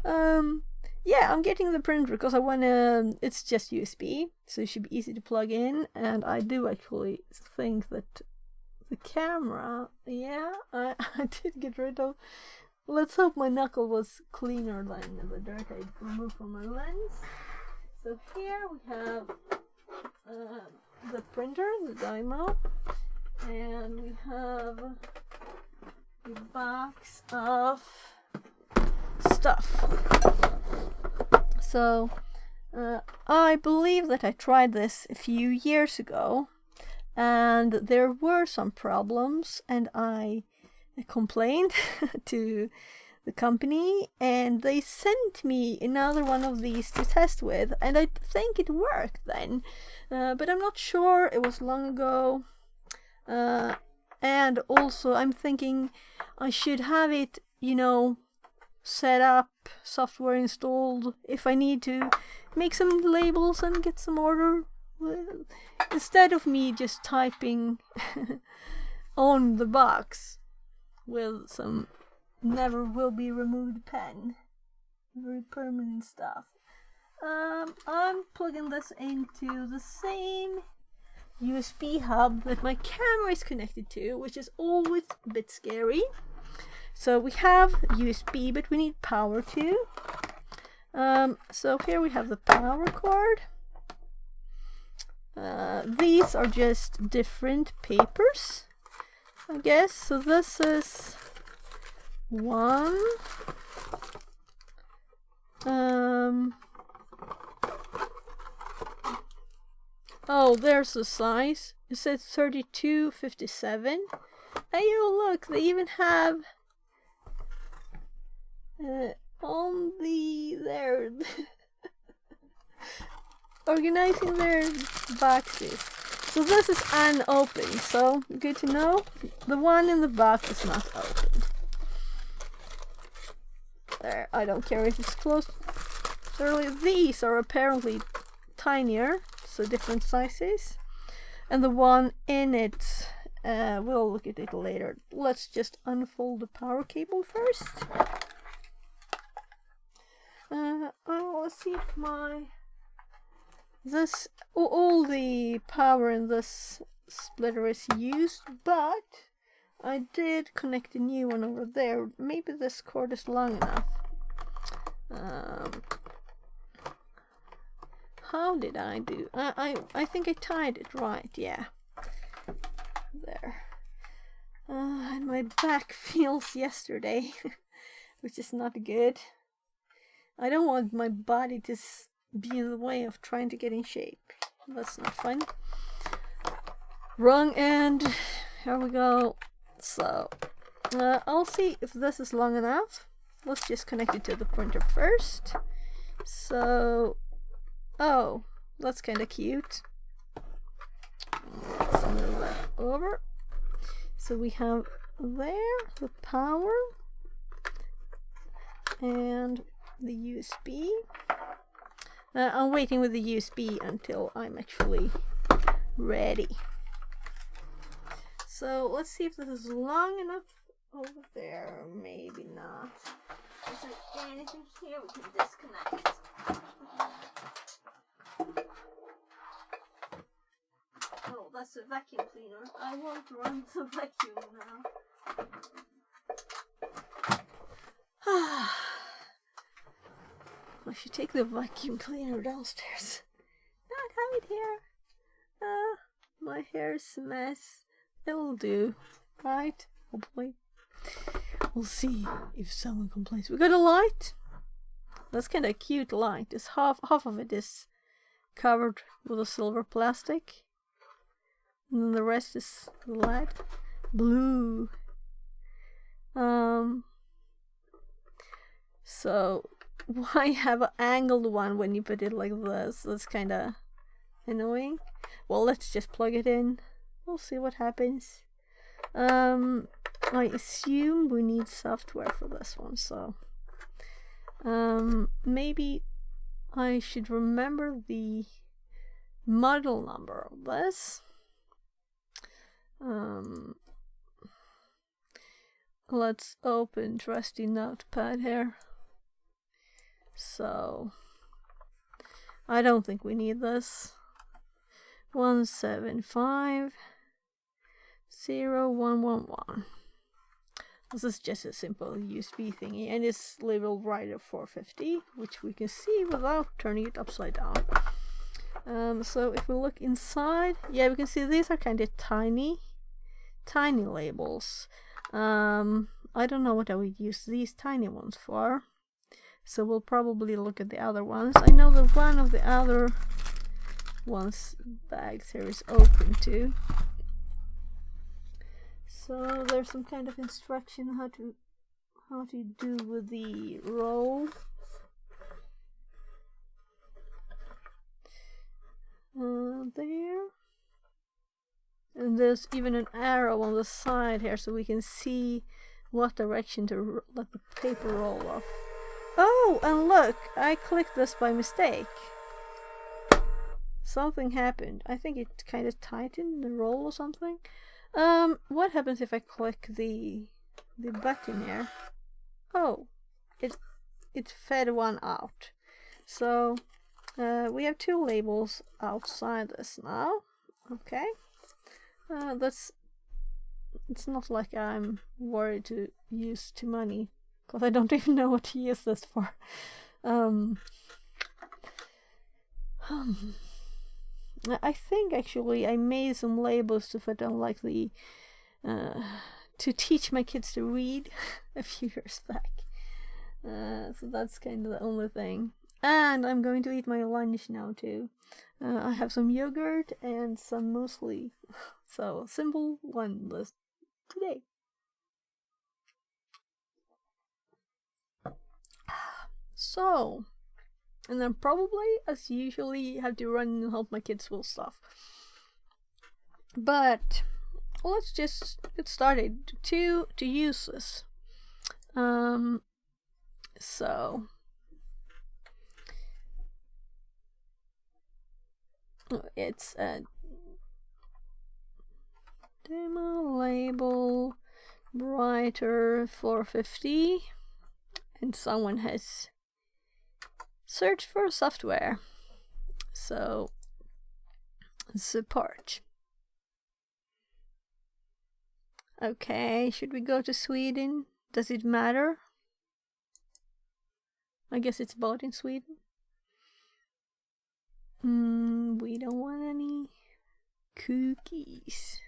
Yeah, I'm getting the printer because I wanna. It's just USB, so it should be easy to plug in. And I do actually think that the camera, yeah, I did get rid of. Let's hope my knuckle was cleaner than the dirt I removed from my lens. So here we have the printer, the Dymo, and we have a box of stuff. So I believe that I tried this a few years ago, and there were some problems, and I complained to the company, and they sent me another one of these to test with, and I think it worked then, but I'm not sure. It was long ago, and also I'm thinking I should have it, set up, software installed, if I need to make some labels and get some order, instead of me just typing on the box with some never will be removed pen. Very permanent stuff. I'm plugging this into the same USB hub that my camera is connected to, which is always a bit scary. So we have USB, but we need power too. So here we have the power cord. These are just different papers, I guess. So this is one. Oh, there's the size. It says 3257. Hey, oh look, they even have on there organizing their boxes. So this is unopened, so good to know. The one in the box is not opened. There, I don't care if it's closed. These are apparently tinier, so different sizes. And the one in it, we'll look at it later. Let's just unfold the power cable first. Let's see if all the power in this splitter is used, but I did connect a new one over there. Maybe this cord is long enough. How did I do? I think I tied it right, yeah. There. And my back feels yesterday, which is not good. I don't want my body to be in the way of trying to get in shape. That's not fun. Wrong end. Here we go. So, I'll see if this is long enough. Let's just connect it to the printer first. So, oh, that's kind of cute. Let's move that over. So we have there the power and the USB. I'm waiting with the USB until I'm actually ready. So let's see if this is long enough over there. Maybe not. Is there anything here we can disconnect? Oh, that's a vacuum cleaner. I won't run the vacuum now. I should take the vacuum cleaner downstairs. Not have it here. My hair's a mess. It'll do, right? Hopefully. We'll see if someone complains. We got a light. That's kind of a cute light. It's half of it is covered with a silver plastic, and then the rest is lead blue. So why have an angled one when you put it like this? That's kind of annoying. Well, let's just plug it in. We'll see what happens. I assume we need software for this one, so maybe I should remember the model number of this. Let's open trusty notepad here. So I don't think we need this. 1750111. This is just a simple USB thingy, and it's labeled writer 450, which we can see without turning it upside down. So if we look inside, yeah, we can see these are kind of tiny labels. I don't know what I would use these tiny ones for, so we'll probably look at the other ones. I know that one of the other ones bags here is open too. So there's some kind of instruction how to do with the roll. There. And there's even an arrow on the side here so we can see what direction to let the paper roll off. Oh, and look, I clicked this by mistake. Something happened. I think it kind of tightened the roll or something. What happens if I click the button here? Oh, it fed one out. So we have two labels outside this now. Okay. It's not like I'm worried to use too many, because I don't even know what to use this for. I think actually I made some labels to put on like the to teach my kids to read a few years back. So that's kind of the only thing. And I'm going to eat my lunch now too. I have some yogurt and some muesli. So simple one list today. So, and then probably, as usually, have to run and help my kids with stuff. But let's just get started to use this. So it's a Dymo Label writer 450, and someone has searched for software. So support. Okay, should we go to Sweden? Does it matter? I guess it's bought in Sweden. We don't want any cookies.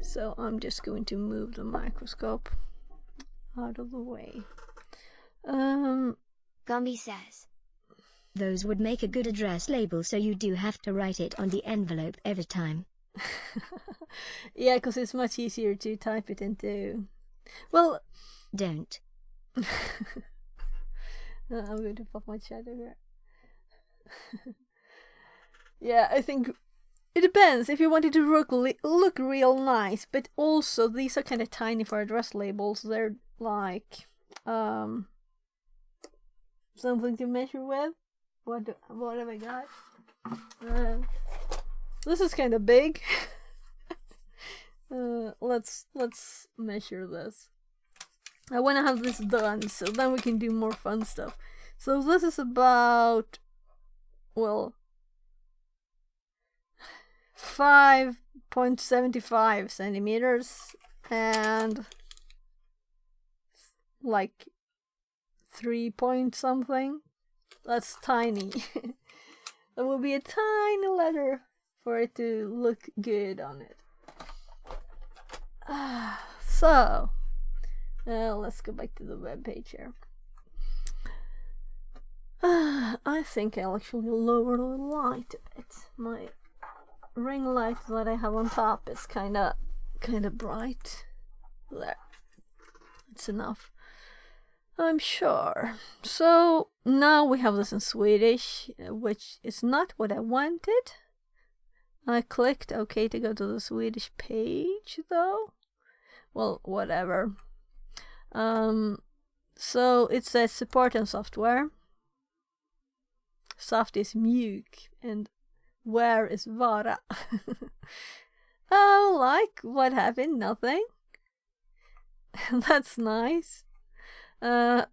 So I'm just going to move the microscope out of the way. Gumby says those would make a good address label, so you do have to write it on the envelope every time. Yeah, because it's much easier to type it into. Well, don't. I'm going to pop my shadow here. Yeah, I think it depends. If you want it to look real nice, but also these are kind of tiny for address labels. They're like something to measure with. What have I got? This is kind of big. Let's measure this. I want to have this done so then we can do more fun stuff. So this is about, well, 5.75 centimeters and like 3 point something. That's tiny. That will be a tiny letter for it to look good on it. So let's go back to the web page here. I think I'll actually lower the light a bit. My ring light that I have on top is kind of bright. There, it's enough, I'm sure. So now we have this in Swedish, which is not what I wanted. I clicked OK to go to the Swedish page though. Well, whatever. So it says support and software. Soft is mjuk and where is vara. Oh, like what happened? Nothing. That's nice. I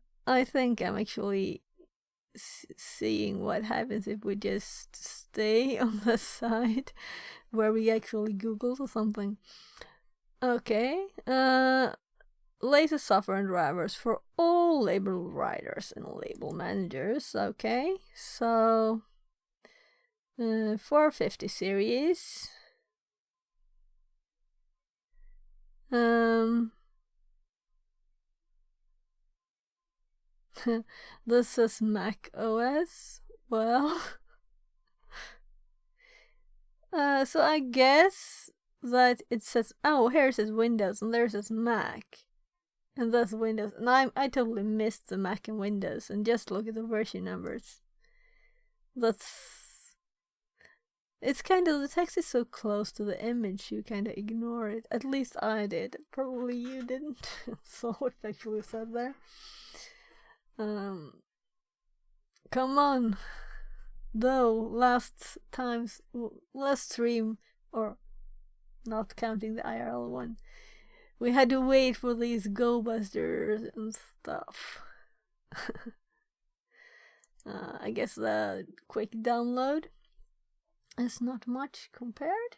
think I'm actually seeing what happens if we just stay on the side where we actually Googled or something. Okay. Latest software and drivers for all label writers and label managers. Okay, so 450 series. This is Mac OS. Well, so I guess that it says, oh, here it says Windows and there it says Mac. And that's Windows. And I totally missed the Mac and Windows and just look at the version numbers. It's kind of, the text is so close to the image you kind of ignore it. At least I did. Probably you didn't. So what actually said there. Come on. Though last stream, or not counting the IRL one, we had to wait for these Go Busters and stuff. I guess the quick download is not much compared.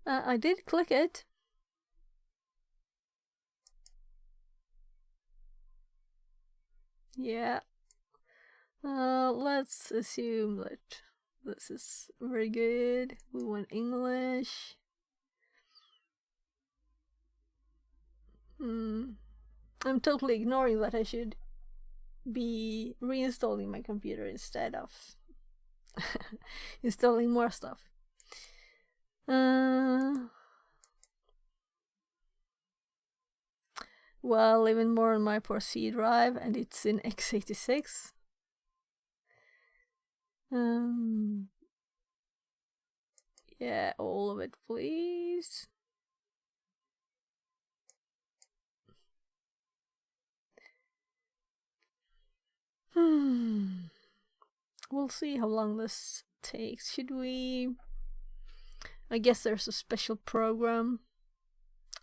I did click it. Yeah. Let's assume that this is very good. We want English. I'm totally ignoring that I should be reinstalling my computer instead of installing more stuff. Well, even more on my poor C drive, and it's in x86. Yeah, all of it, please. We'll see how long this takes. Should we? I guess there's a special program.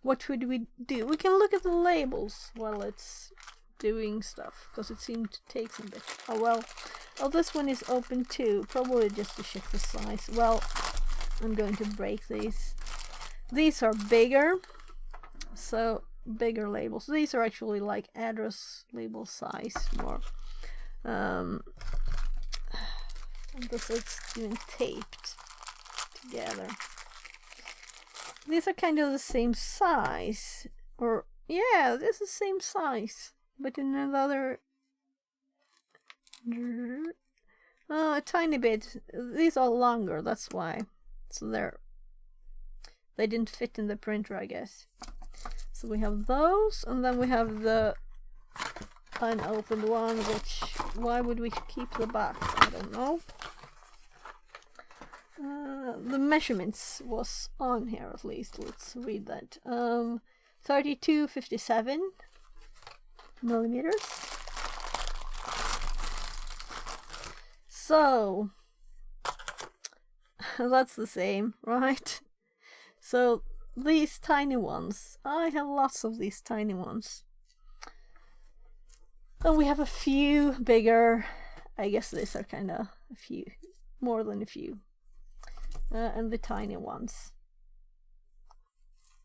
What should we do? We can look at the labels while it's doing stuff, because it seemed to take some bit. Oh well. Oh, this one is open too. Probably just to check the size. Well, I'm going to break these. These are bigger. So, bigger labels. These are actually like address label size more. This is even taped together. These are kind of the same size. Or, yeah, this is the same size. But in another... a tiny bit. These are longer, that's why. So they didn't fit in the printer, I guess. So we have those, and then we have the unopened one, which, why would we keep the box? I don't know. The measurements was on here at least. Let's read that. 3257 millimeters. So that's the same, right? So these tiny ones, I have lots of these tiny ones. And we have a few bigger. I guess these are kind of a few, more than a few. And the tiny ones.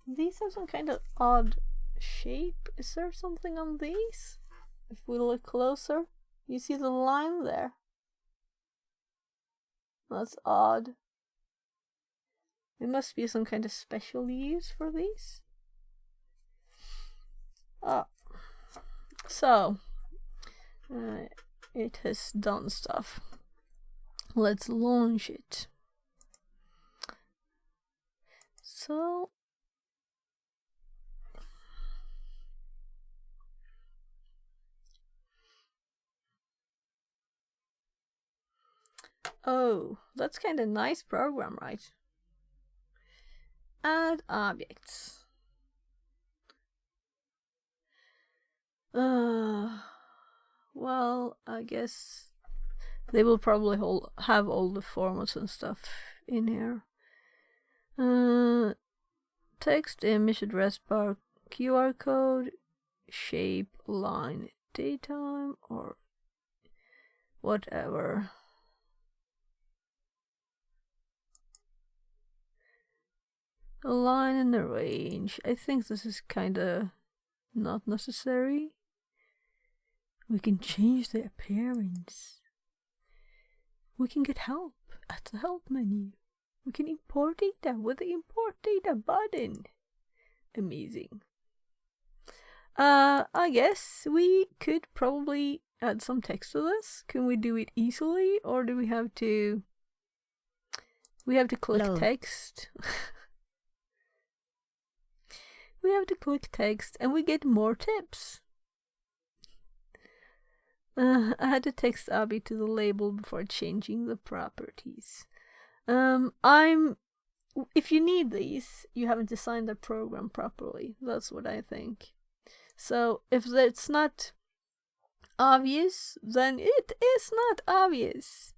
These have some kind of odd shape. Is there something on these? If we look closer, you see the line there. That's odd. There must be some kind of special use for these. Oh. So, it has done stuff. Let's launch it. So, oh, that's kind of nice program, right? Add objects. Well, I guess they will probably have all the formats and stuff in here. Text, image, address bar, QR code, shape, line, daytime, or whatever. A line and a range. I think this is kinda not necessary. We can change the appearance. We can get help at the help menu. We can import data with the import data button. Amazing. I guess we could probably add some text to this. Can we do it easily, or do we have to click Lol. text? We have to click text and we get more tips. I had to text Abby to the label before changing the properties. If you need these, you haven't designed the program properly. That's what I think. So if it's not obvious, then it is not obvious.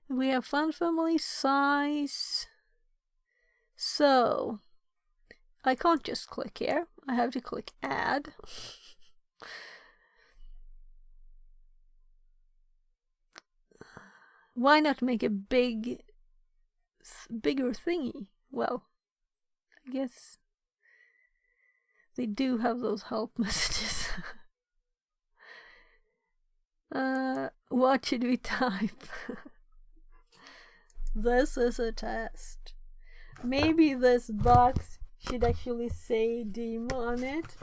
We have font family size. So I can't just click here. I have to click add. Why not make a bigger thingy? Well, I guess they do have those help messages. What should we type? This is a test. Maybe this box should actually say Dymo on it.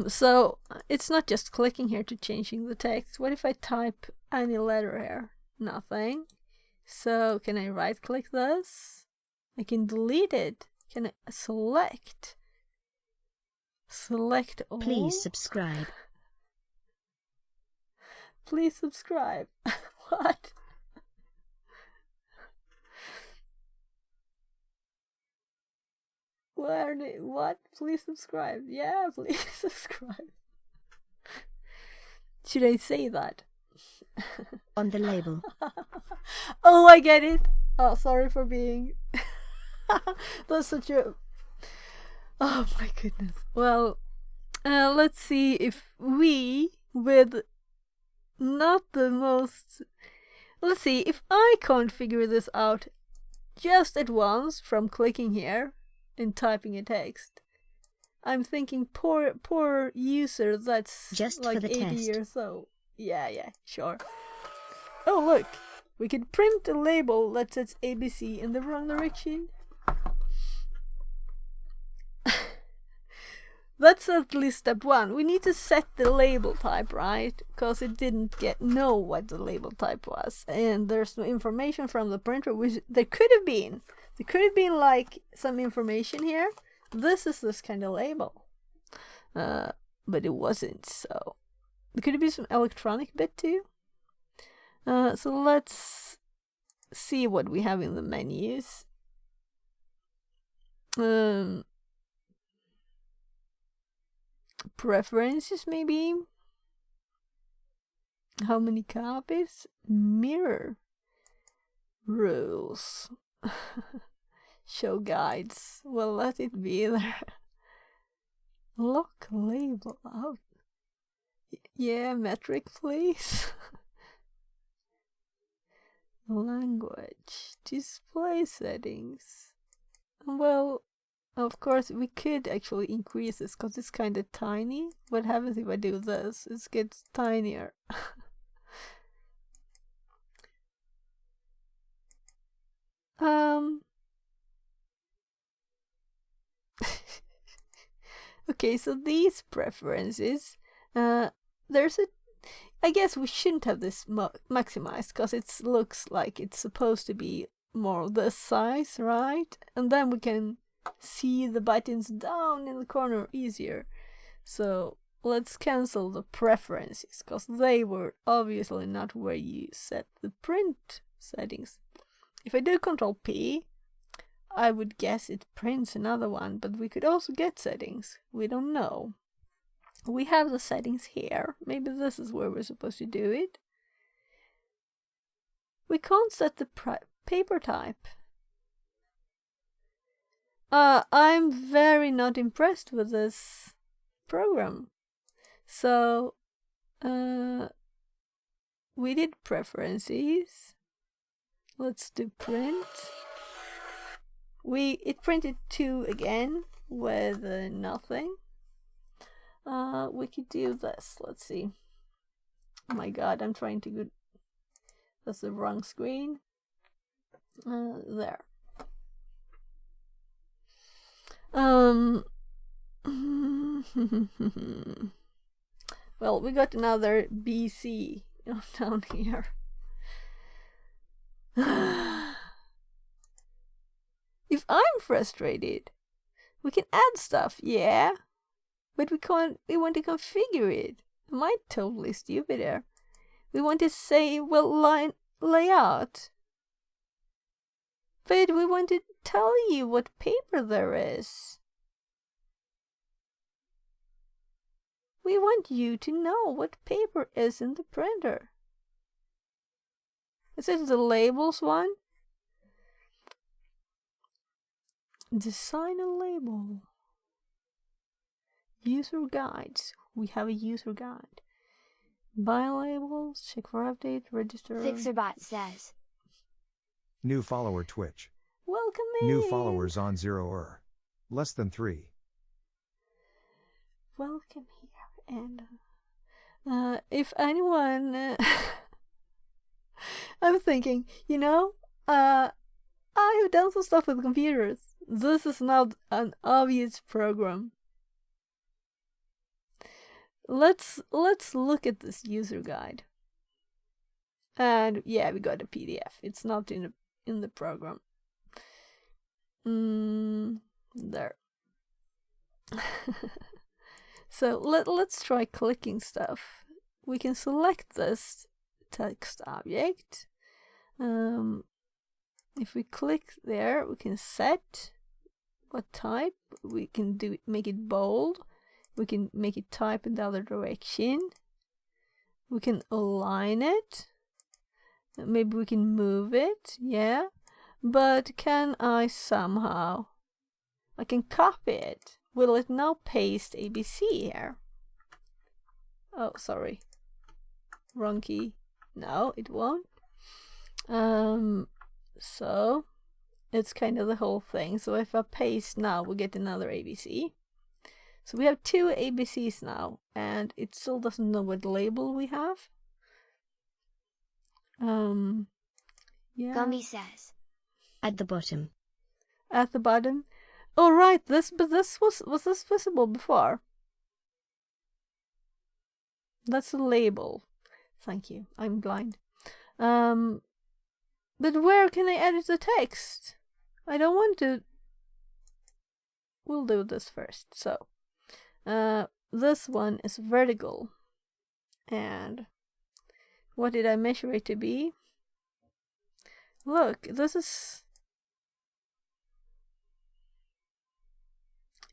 So it's not just clicking here to changing the text. What if I type any letter here? Nothing. So can I right click this? I can delete it. Can I select? Select all? Please subscribe. Please subscribe. What? What? Please subscribe. Yeah, please subscribe. Should I say that? On the label. Oh, I get it. Oh, sorry for being... That's such a... Oh my goodness. Well, let's see if we, with not the most... Let's see, if I can't figure this out just at once from clicking here and typing a text, I'm thinking poor user that's just like for the 80 test. years old. Yeah, sure. Oh, look. We can print a label that says ABC in the wrong direction. That's at least step one. We need to set the label type, right? Because it didn't know what the label type was. And there's no information from the printer, which there could have been. There could have been like some information here. This is this kind of label. But it wasn't, so. There could be some electronic bit too. So let's see what we have in the menus. Preferences, maybe. How many copies? Mirror rules. Show guides. Well, let it be there. Lock label out. Yeah, metric, please. Language. Display settings. Well, of course, we could actually increase this because it's kind of tiny. What happens if I do this? It gets tinier. Okay, so these preferences, there's a... I guess we shouldn't have this maximized because it looks like it's supposed to be more this size, right? And then we can see the buttons down in the corner easier. So let's cancel the preferences because they were obviously not where you set the print settings. If I do Control P, I would guess it prints another one, but we could also get settings. We don't know. We have the settings here. Maybe this is where we're supposed to do it. We can't set the paper type. I'm very not impressed with this program. So we did preferences. Let's do print. It printed 2 again with nothing. We could do this. Let's see. Oh my god, I'm trying to go. That's the wrong screen. There. Well, we got another BC down here. If I'm frustrated, we can add stuff, yeah, but we can't. We want to configure it. Am I totally stupid here? We want to say, well, line layout, but we want to tell you what paper there is. We want you to know what paper is in the printer. Is it the labels one? Design a label. User guides. We have a user guide. Buy labels, check for update, register. Fixerbot says. New follower Twitch. Welcome in. New followers on 0 less than 3. Welcome here. And if anyone, I'm thinking, I have done some stuff with computers. This is not an obvious program. Let's look at this user guide. And yeah, we got a PDF. It's not in the program. There. So let's try clicking stuff. We can select this text object. If we click there, we can set what type. We can make it bold. We can make it type in the other direction. We can align it. Maybe we can move it, yeah. But can I somehow... I can copy it. Will it now paste ABC here? Oh, sorry. Wrong key. No, it won't. So it's kind of the whole thing. So if I paste now, we get another ABC. So we have 2 ABCs now, and it still doesn't know what label we have. Yeah. Gummy says. At the bottom. At the bottom. Oh right, this was this visible before? That's a label. Thank you. I'm blind. But where can I edit the text? I don't want to. We'll do this first. So, this one is vertical. And what did I measure it to be? Look, this is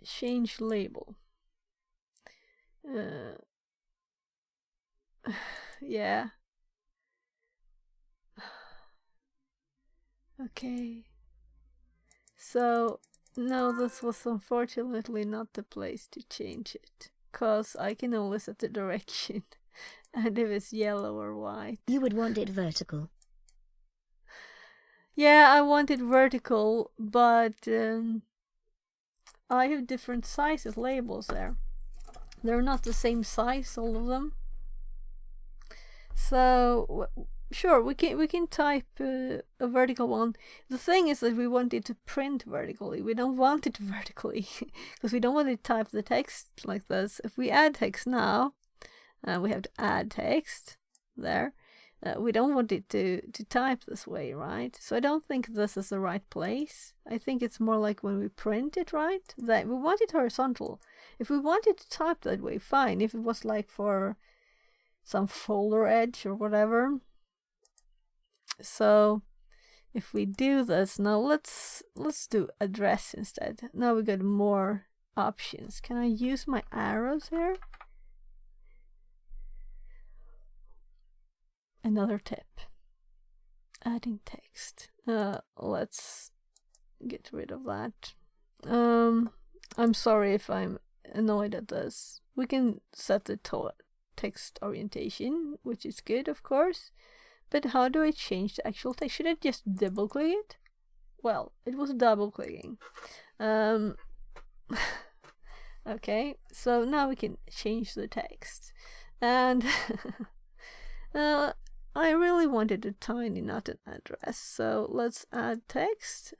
change label. Yeah. Okay. So, no, this was unfortunately not the place to change it. 'Cause I can only set the direction. And if it's yellow or white. You would want it vertical. Yeah, I want it vertical, but I have different sizes labels there. They're not the same size, all of them. So sure, we can type a vertical one. The thing is that we want it to print vertically. We don't want it vertically because we don't want to type the text like this. If we add text now, we have to add text there. We don't want it to type this way, right? So I don't think this is the right place. I think it's more like when we print it, right? That we want it horizontal. If we wanted to type that way, fine. If it was like for some folder edge or whatever. So if we do this now, let's do address instead. Now we got more options. Can I use my arrows here? Another tip. Adding text. Let's get rid of that. I'm sorry if I'm annoyed at this, we can set the text orientation, which is good, of course. But how do I change the actual text? Should I just double click it? Well, it was double clicking. Okay, so now we can change the text. And I really wanted a tiny, not an address. So let's add text.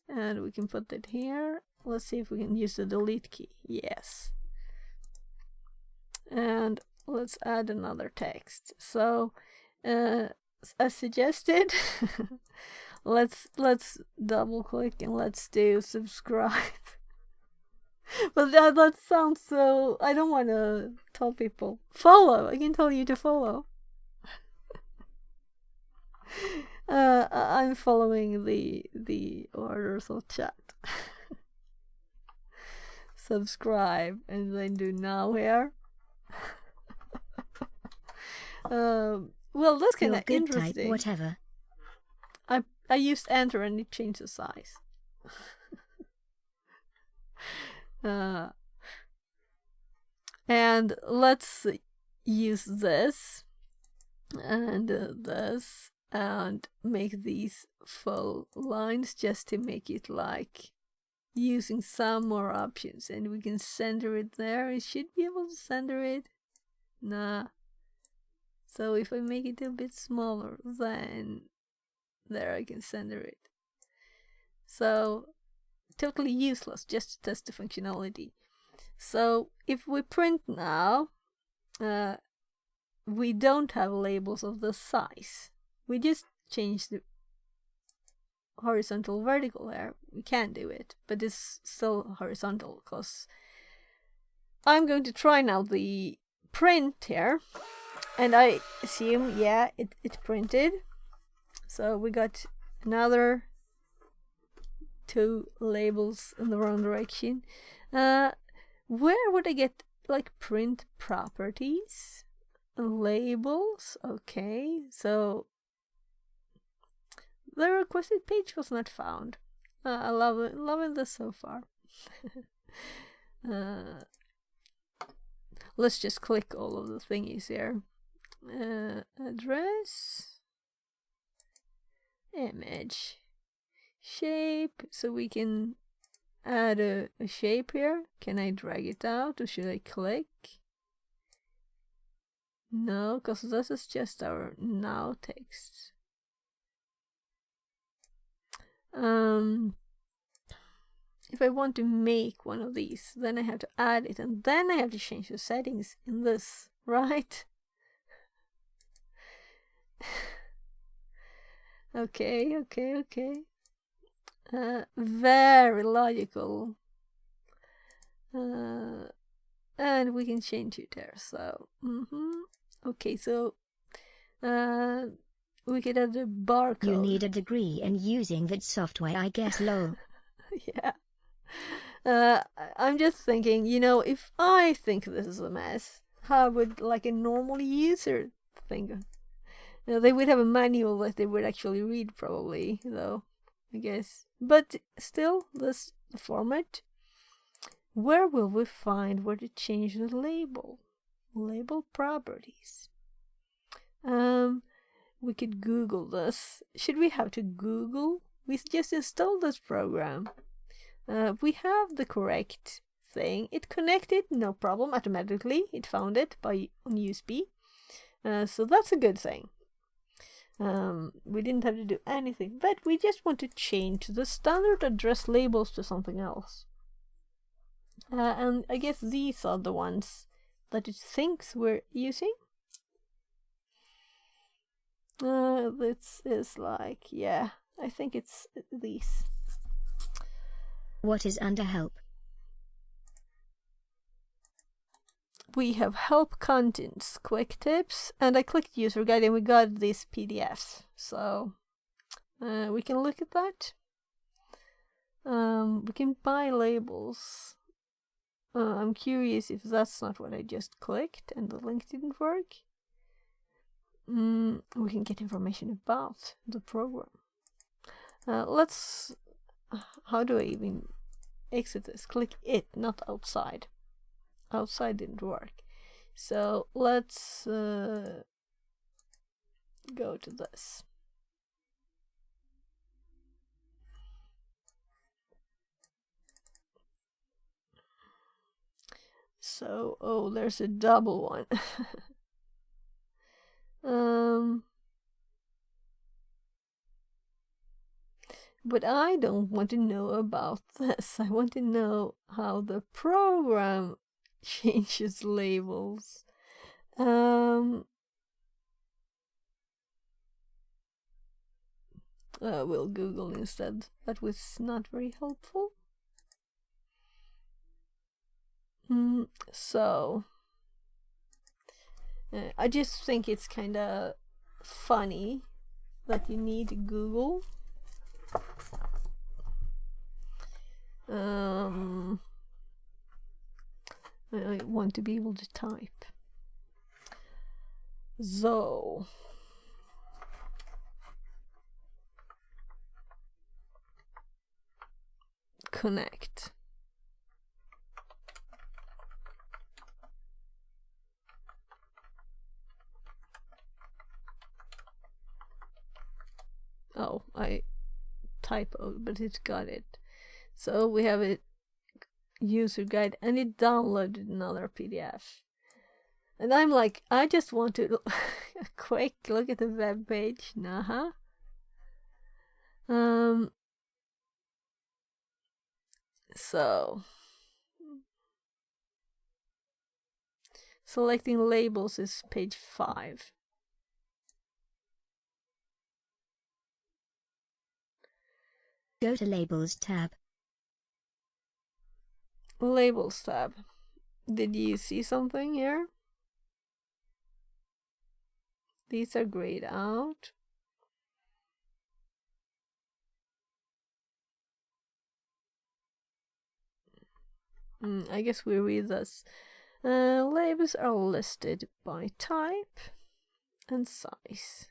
And we can put it here. Let's see if we can use the delete key. Yes. And let's add another text. So, as suggested, let's double click and let's do subscribe. But that sounds so... I don't want to tell people. Follow! I can tell you to follow. I'm following the orders of chat. Subscribe and then do now here. Well, that's kind of interesting. Type whatever. I used enter and it changed the size. And let's use this and this and make these full lines just to make it like using some more options. And we can center it there. It should be able to center it. Nah. So if I make it a bit smaller, then there I can center it. So totally useless just to test the functionality. So if we print now, we don't have labels of the size. We just change the horizontal vertical there. We can do it, but it's still horizontal because I'm going to try now the print here. And I assume, yeah, it printed. So we got another 2 labels in the wrong direction. Where would I get like print properties? Labels? Okay, so the requested page was not found. I love it, loving this so far. Let's just click all of the thingies here. Address, image, shape, so we can add a shape here. Can I drag it out or should I click? No, because this is just our now text. If I want to make one of these, then I have to add it and then I have to change the settings in this, right? Okay. Very logical. And we can change it there. So, okay. So, we could add the barcode. You need a degree in using that software, I guess. Lol. Yeah. I'm just thinking, if I think this is a mess, how would like a normal user think? They would have a manual that they would actually read, probably, though, I guess. But still, this the format. Where will we find where to change the label? Label properties. We could Google this. Should we have to Google? We just installed this program. We have the correct thing. It connected, no problem, automatically. It found it on USB. So that's a good thing. We didn't have to do anything, but we just want to change the standard address labels to something else. And I guess these are the ones that it thinks we're using. This is like, yeah, I think it's these. What is under help? We have help contents, quick tips, and I clicked user guide and we got this PDF. So we can look at that. We can buy labels. I'm curious if that's not what I just clicked and the link didn't work. We can get information about the program. How do I even exit this? Click it, not outside. outside didn't work. So let's go to this. So, oh, there's a double one. But I don't want to know about this. I want to know how the program changes labels. We'll Google instead. That was not very helpful. So, I just think it's kind of funny that you need to Google. I want to be able to type. So, connect. Oh, I typoed, but it got it. So we have a user guide, and it downloaded another PDF. And I'm like, I just want to a quick look at the web page. So selecting labels is page 5. Go to Labels tab. Labels tab. Did you see something here? These are grayed out. I guess we read this. Labels are listed by type and size.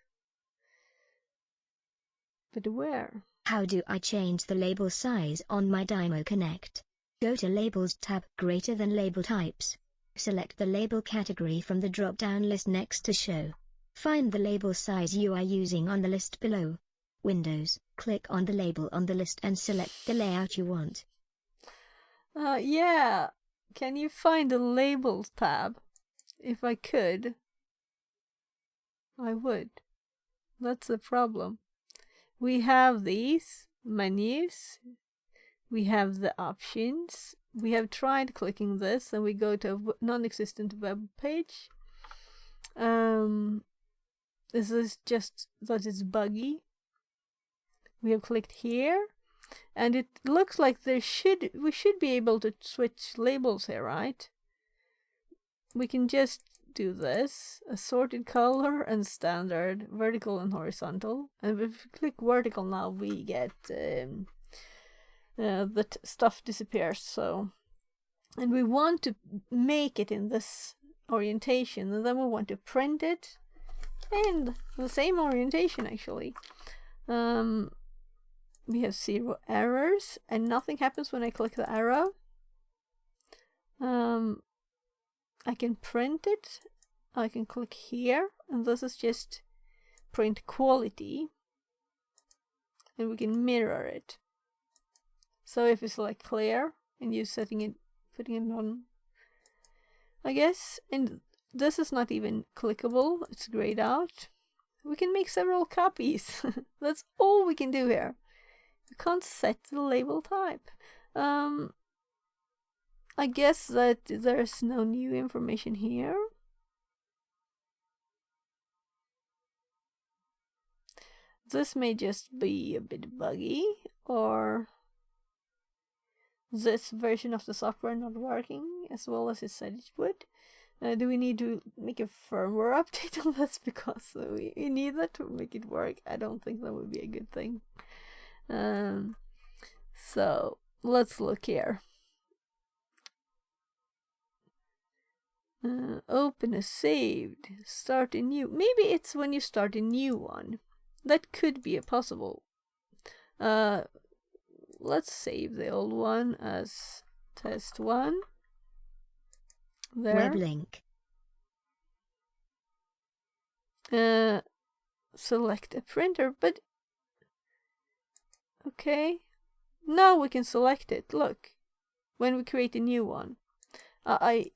But where? How do I change the label size on my Dymo Connect? Go to Labels tab, greater than label types. Select the label category from the drop-down list next to Show. Find the label size you are using on the list below. Windows, click on the label on the list and select the layout you want. Yeah. Can you find the Labels tab? If I could, I would. That's the problem. We have these menus. We have the options. We have tried clicking this and we go to a non-existent web page. This is just that it's buggy. We have clicked here, and it looks like we should be able to switch labels here, right? We can just do this: assorted color and standard, vertical and horizontal. And if we click vertical now, we get the stuff disappears. So, and we want to make it in this orientation, and then we want to print it in the same orientation actually. We have 0 errors, and nothing happens when I click the arrow. I can print it. I can click here, and this is just print quality, and we can mirror it. So if it's like clear and you're setting it, putting it on, I guess, and this is not even clickable, it's grayed out. We can make several copies. That's all we can do here. We can't set the label type. I guess that there's no new information here. This may just be a bit buggy, or this version of the software not working as well as it said it would. Do we need to make a firmware update on this because we need that to make it work? I don't think that would be a good thing. So let's look here. Open a saved, start a new. Maybe it's when you start a new one. That could be a possible. Let's save the old one as test 1. There. Web link. Select a printer, but okay. Now we can select it. Look, when we create a new one. I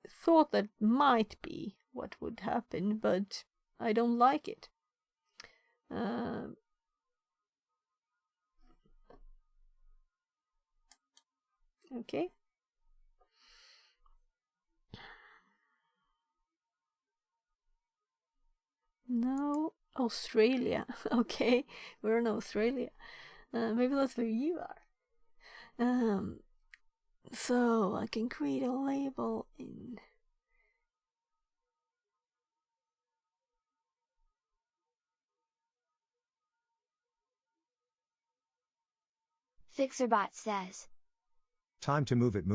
thought that might be what would happen, but I don't like it. Okay. No, Australia. Okay, we're in Australia. Maybe that's where you are. So I can create a label in. FixerBot says. Time to move it.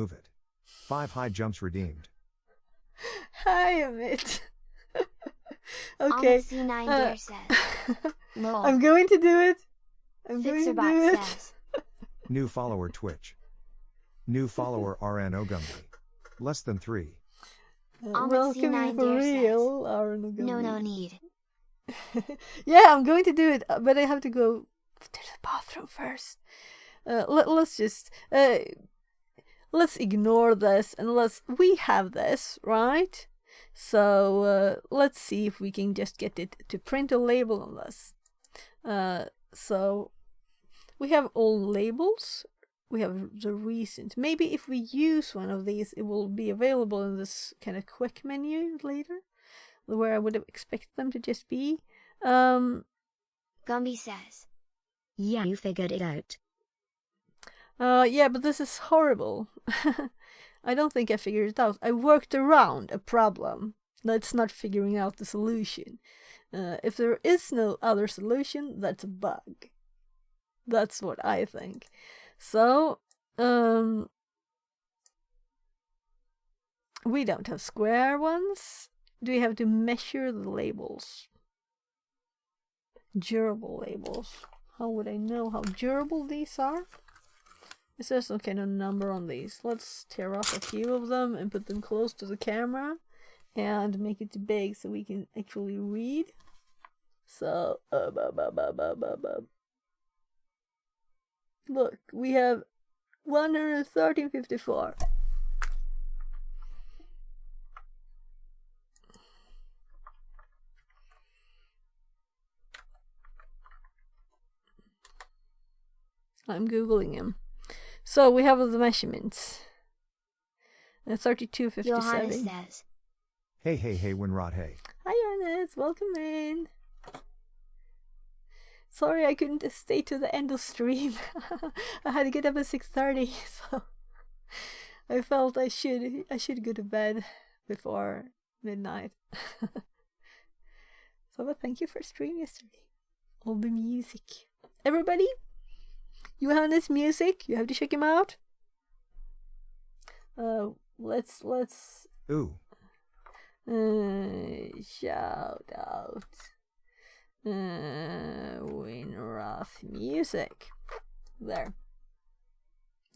5 high jumps redeemed. Hi, Amit. Okay. C9 Dare says. Lol. I'm going to do it. I'm going to do FixerBot it. says. New follower Twitch. New follower RN Ogumbi. Less than 3. Welcome C9 for Dare says. real, Aaron. No need. Yeah, I'm going to do it, but I have to go to the bathroom first. Let's just let's ignore this and we have this, right? So let's see if we can just get it to print a label on this. So we have all labels. We have the recent. Maybe if we use one of these, it will be available in this kind of quick menu later, where I would have expected them to just be. Gumby says. Yeah, you figured it out. Yeah, but this is horrible. I don't think I figured it out. I worked around a problem. That's not figuring out the solution. If there is no other solution, that's a bug. That's what I think. So, we don't have square ones. Do we have to measure the labels? Durable labels. How would I know how durable these are? Is there some kind of number on these? Let's tear off a few of them and put them close to the camera and make it big so we can actually read. So, look, we have 113.54. I'm googling him. So we have the measurements. 32.57. Johannes says. Hey, Winrod, hey. Hi, Johannes. Welcome in. Sorry, I couldn't stay to the end of stream. I had to get up at 6:30, so I felt I should go to bed before midnight. So, but thank you for stream yesterday. All the music, everybody. Johannes music. You have to check him out. Let's Ooh. shout out Winroth music. There.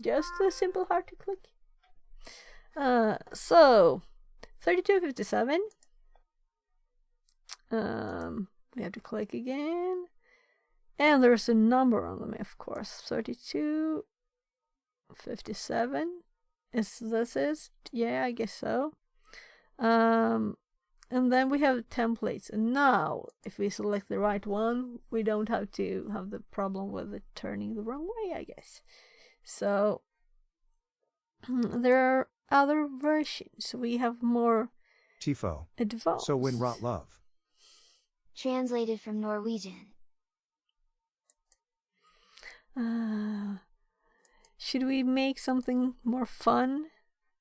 Just a simple heart to click. So 32.57. We have to click again. And there's a number on them, of course. 32.57. Yeah, I guess so. And then we have templates. And now, if we select the right one, we don't have to have the problem with it turning the wrong way, I guess. So, there are other versions. We have more Tifo. advanced. So Winrot love. Translated from Norwegian. Should we make something more fun?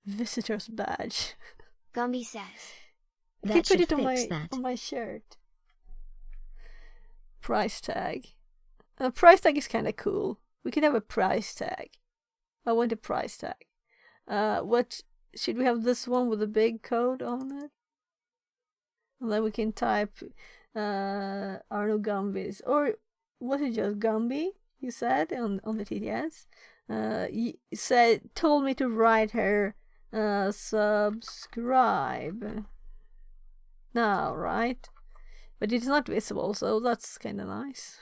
Visitor's badge. Gumby says. I can put it on my shirt. Price tag. Price tag is kind of cool. We can have a price tag. I want a price tag. What should we have? This one with a big code on it, and then we can type Arno Gumby's, or was it just Gumby? You said on the TTS. You told me to write her subscribe now, right? But it's not visible, so that's kind of nice.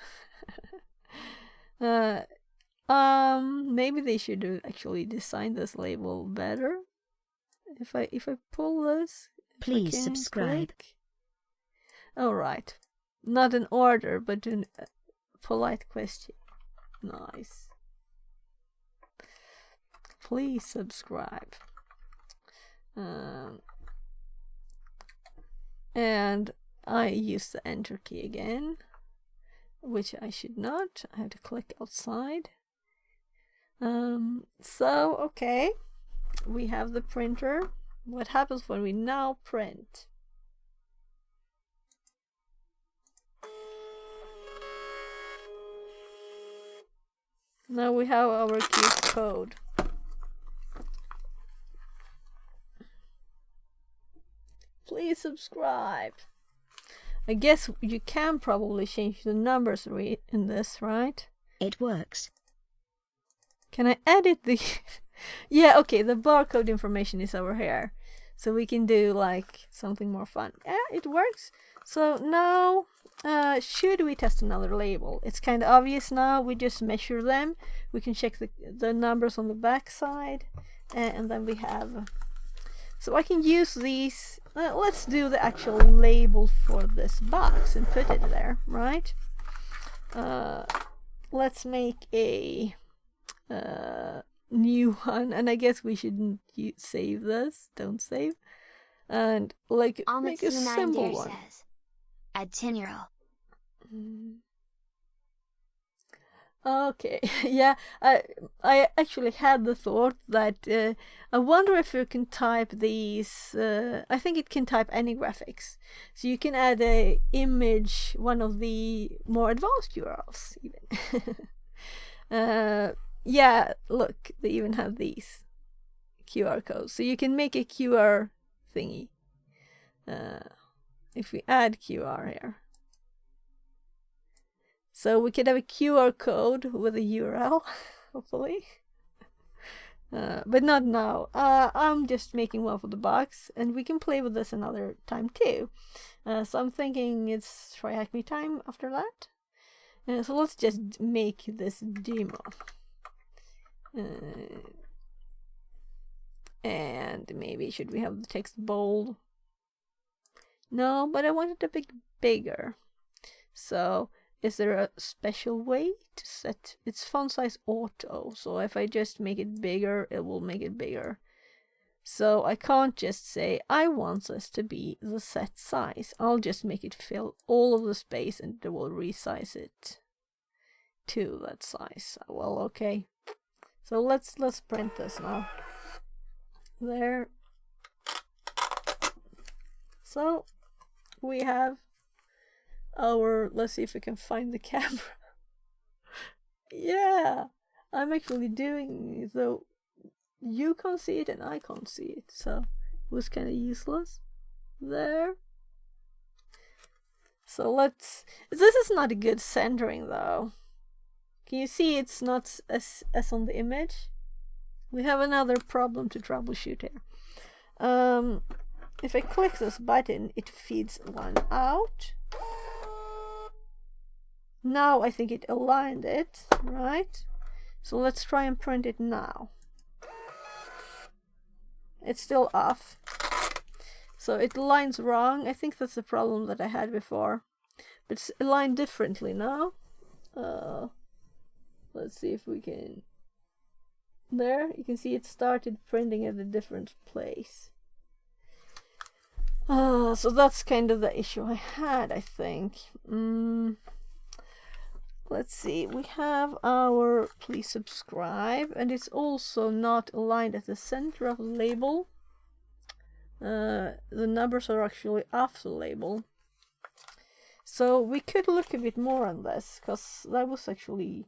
Maybe they should actually design this label better. If I pull this, Please subscribe. All right, not an order, but a polite question. Nice. Please subscribe. And I use the enter key again, which I should not. I have to click outside. So, okay, we have the printer. What happens when we now print? Now we have our cute code. Please subscribe. I guess you can probably change the numbers in this, right? It works. Can I edit the... Yeah, okay, the barcode information is over here. So we can do like something more fun. Yeah, it works. So now, should we test another label? It's kind of obvious now. We just measure them. We can check the numbers on the back side. And then we have... So I can use these. Let's do the actual label for this box and put it there, right? Let's make a new one, and I guess we shouldn't save this. Don't save. And like make a simple one. Says, add 10-year-old. Okay, yeah, I actually had the thought that I wonder if you can type these. I think it can type any graphics, so you can add a image, one of the more advanced URLs even. Yeah, look, they even have these QR codes, so you can make a QR thingy. If we add QR here. So we could have a QR code with a URL, hopefully. But not now. I'm just making one for the box, and we can play with this another time too. So I'm thinking it's try hack me time after that. So let's just make this demo. And maybe should we have the text bold? No, but I want it a bit bigger. So is there a special way to set its font size auto? So if I just make it bigger, it will make it bigger. So I can't just say I want this to be the set size. I'll just make it fill all of the space and it will resize it to that size. Well, okay. So let's print this now. There. So we have our, let's see if we can find the camera. Yeah, I'm actually doing it, though you can't see it and I can't see it, so it was kind of useless. There. So let's, this is not a good centering though. Can you see it's not as on the image? We have another problem to troubleshoot here. If I click this button, it feeds one out. Now I think it aligned it, right? So let's try and print it now. It's still off. So it aligns wrong. I think that's the problem that I had before. But it's aligned differently now. Let's see if we can... There, you can see it started printing at a different place. So that's kind of the issue I had, I think. Let's see, we have our please subscribe, and it's also not aligned at the center of the label. The numbers are actually off the label. So we could look a bit more on this, because that was actually...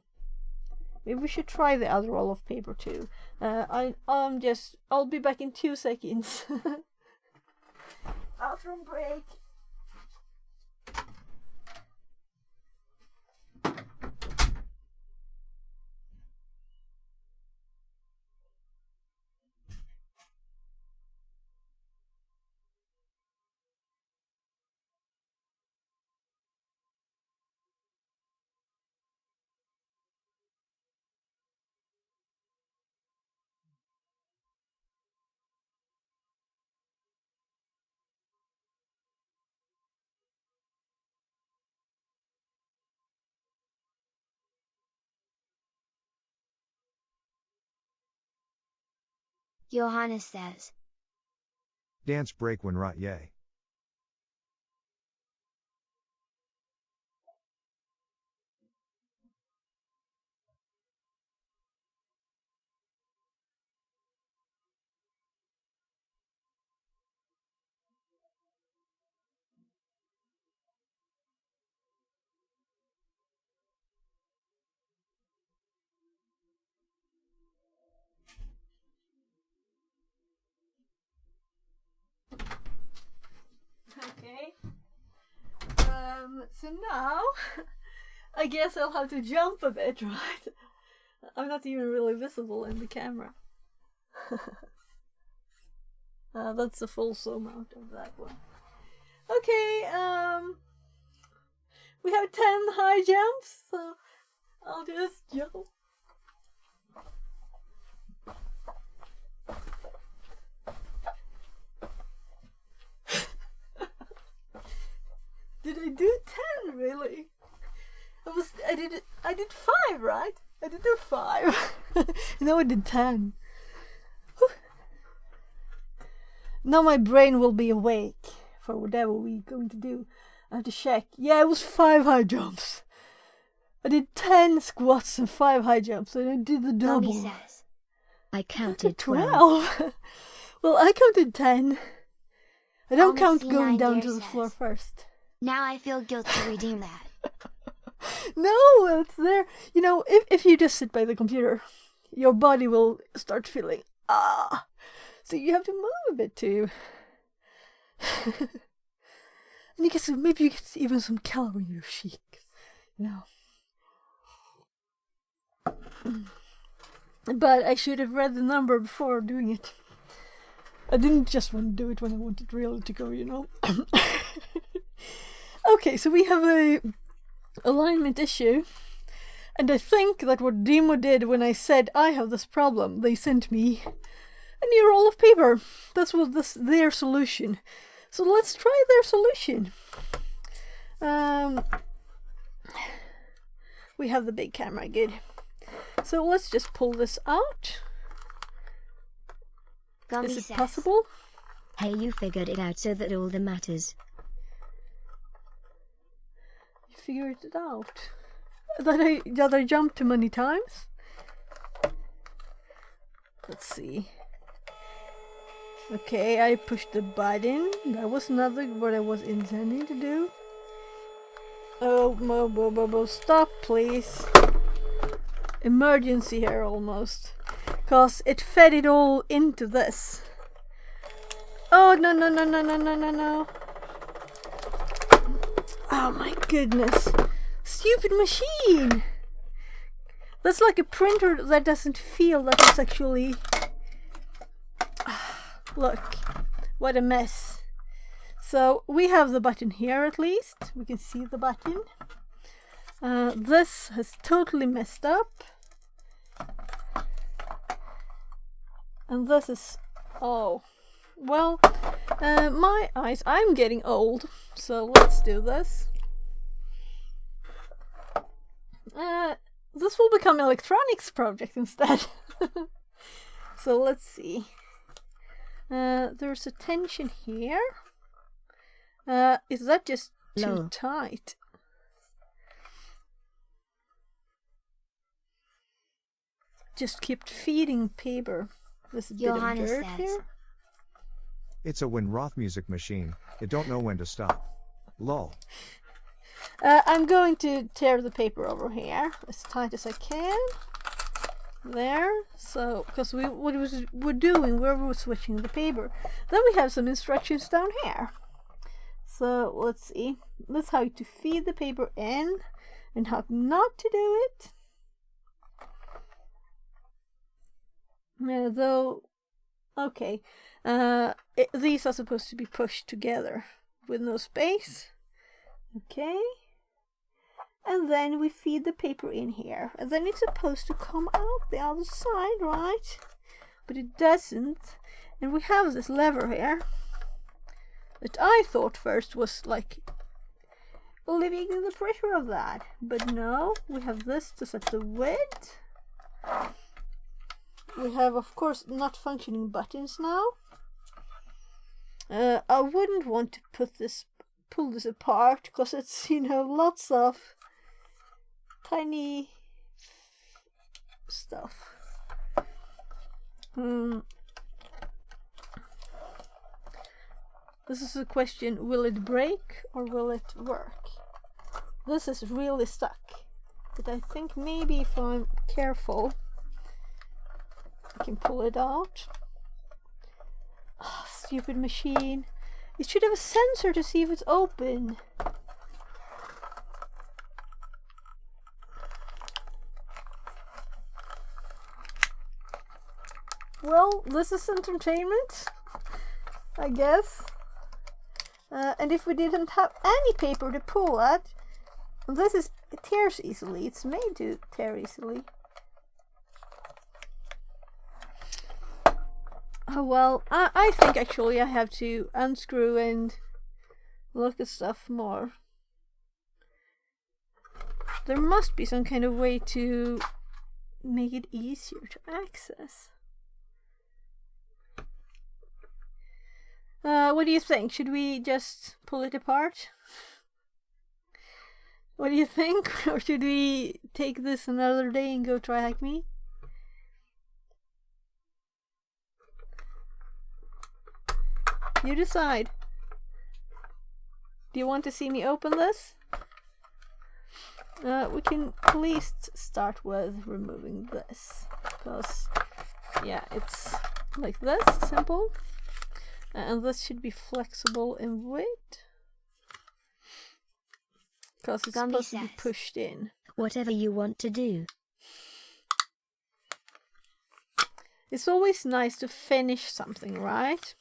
Maybe we should try the other roll of paper too. I'll be back in 2 seconds. Bathroom break. Johannes says. Dance break when rot yay. Okay. So now I guess I'll have to jump a bit, right? I'm not even really visible in the camera. That's the full zoom out of that one. Okay, we have 10 high jumps, so I'll just jump. Did I do 10 really? I did 5, right? I did do 5. No, I did 10. Whew. Now my brain will be awake for whatever we're going to do. I have to check. Yeah, it was 5 high jumps. I did 10 squats and 5 high jumps, and I did the double. Mommy says. I counted 12. 12. Well, I counted 10. I don't Mommy count C9 going down Dare to the says. floor first. Now I feel guilty reading that. No, it's there. You know, if you just sit by the computer, your body will start feeling so you have to move a bit too. And you get maybe you get even some calorie in your cheeks, you know. But I should have read the number before doing it. I didn't just want to do it when I wanted really to go, you know. Okay, so we have a alignment issue, and I think that what Dymo did when I said I have this problem, they sent me a new roll of paper. That's what their solution. So let's try their solution. We have the big camera, good. So let's just pull this out. Gummy Is it says. possible? Hey, you figured it out so that all that matters. You figured it out. That I jumped too many times? Let's see. Okay, I pushed the button. That was not what I was intending to do. Oh, stop, please. Emergency here almost. Because it fed it all into this. Oh, no. Oh my goodness. Stupid machine. That's like a printer that doesn't feel that it's actually... Look, what a mess. So we have the button here at least. We can see the button. This has totally messed up. And this is... Oh. Well, my eyes... I'm getting old. So let's do this. This will become an electronics project instead. So let's see. There's a tension here. Is that just too No. tight? Just kept feeding paper. There's a bit of Johannes dirt says. here. It's a when Roth music machine. It don't know when to stop. Lol. I'm going to tear the paper over here as tight as I can. There. So, because we were switching the paper. Then we have some instructions down here. So let's see. That's how to feed the paper in and how not to do it. Okay. These are supposed to be pushed together with no space. Okay. And then we feed the paper in here. And then it's supposed to come out the other side, right? But it doesn't. And we have this lever here that I thought first was like alleviating the pressure of that. But no, we have this to set the width. we have, of course, not functioning buttons now. I wouldn't want to pull this apart, because it's, lots of tiny stuff. This is a question, will it break or will it work? This is really stuck, but I think maybe if I'm careful I can pull it out. Oh, stupid machine. It should have a sensor to see if it's open. Well, this is entertainment, I guess. And if we didn't have any paper to pull at, it tears easily. It's made to tear easily. Oh well, I think actually I have to unscrew and look at stuff more. There must be some kind of way to make it easier to access. What do you think? Should we just pull it apart? What do you think? Or should we take this another day and go try Hack Me? You decide. Do you want to see me open this? We can at least start with removing this, because yeah, it's like this, simple. And this should be flexible in weight, because it's Gumby supposed to be says, pushed in. Whatever you want to do. It's always nice to finish something, right?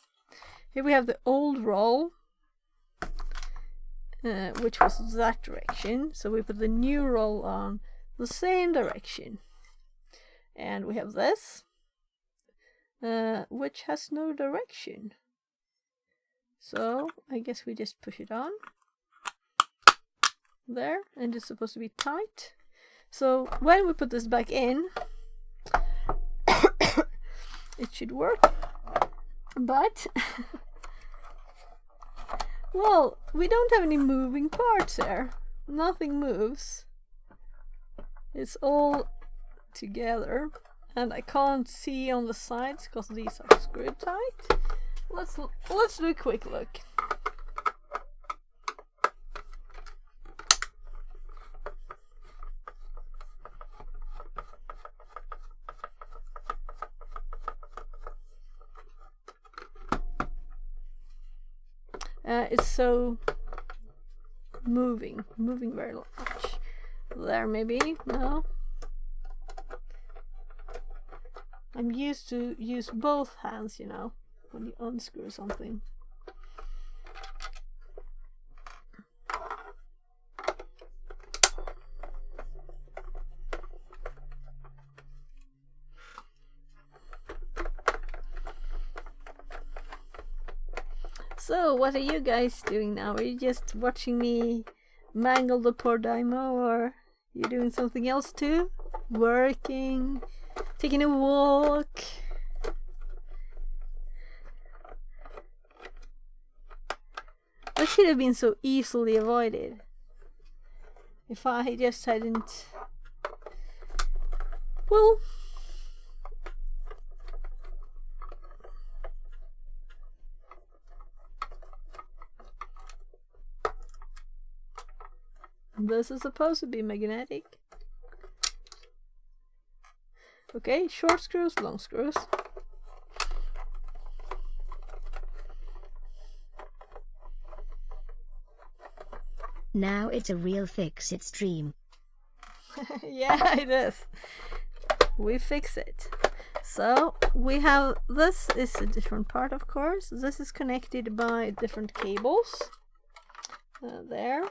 Here we have the old roll, which was that direction. So we put the new roll on the same direction. And we have this, which has no direction. So I guess we just push it on. There, and it's supposed to be tight. So when we put this back in, it should work. But well, we don't have any moving parts there. Nothing moves. It's all together, and I can't see on the sides because these are screwed tight. Let's do a quick look. It's so moving very much. There, maybe? No? I'm used to use both hands, when you unscrew something. So, what are you guys doing now? Are you just watching me mangle the poor Dymo, or you doing something else too? Working? Taking a walk? That should have been so easily avoided if I just hadn't... Well... This is supposed to be magnetic. Okay, short screws, long screws. Now it's a real fix-it's dream. Yeah, it is. We fix it. So we have, this is a different part, of course. This is connected by different cables. There.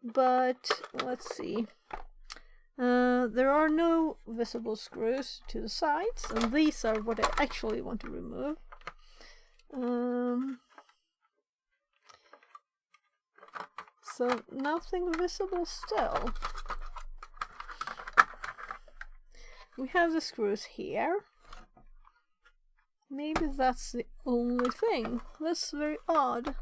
But let's see. There are no visible screws to the sides, and these are what I actually want to remove. So nothing visible still. we have the screws here. Maybe that's the only thing. That's very odd.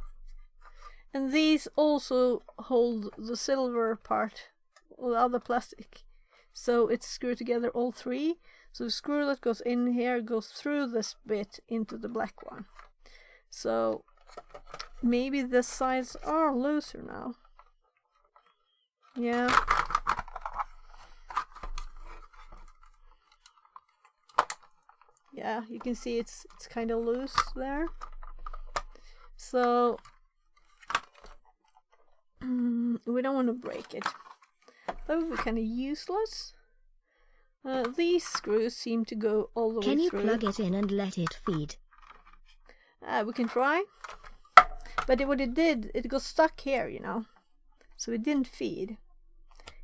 And these also hold the silver part, or the other plastic. So it's screwed together, all three. So the screw that goes in here goes through this bit into the black one. So maybe the sides are looser now. Yeah. Yeah, you can see it's kind of loose there. So we don't want to break it. That would be kind of useless. These screws seem to go all the way through. Can you plug it in and let it feed? We can try. But what it did, it got stuck here, you know. So it didn't feed.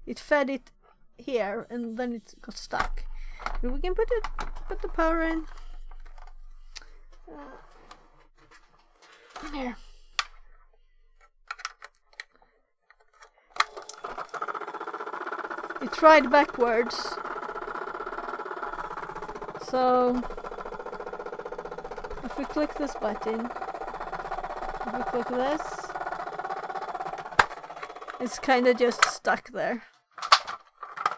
It fed it here and then it got stuck. But we can put the power in. Here. It tried backwards. So if we click this button, if we click this, it's kind of just stuck there,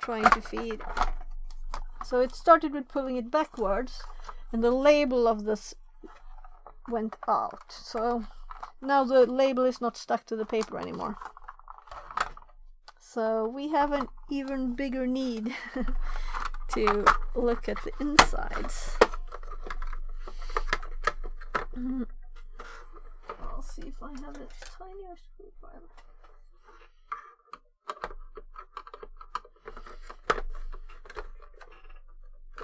trying to feed. So it started with pulling it backwards, and the label of this went out. So now the label is not stuck to the paper anymore. So we have an even bigger need to look at the insides. I'll see if I have a tinier screwdriver.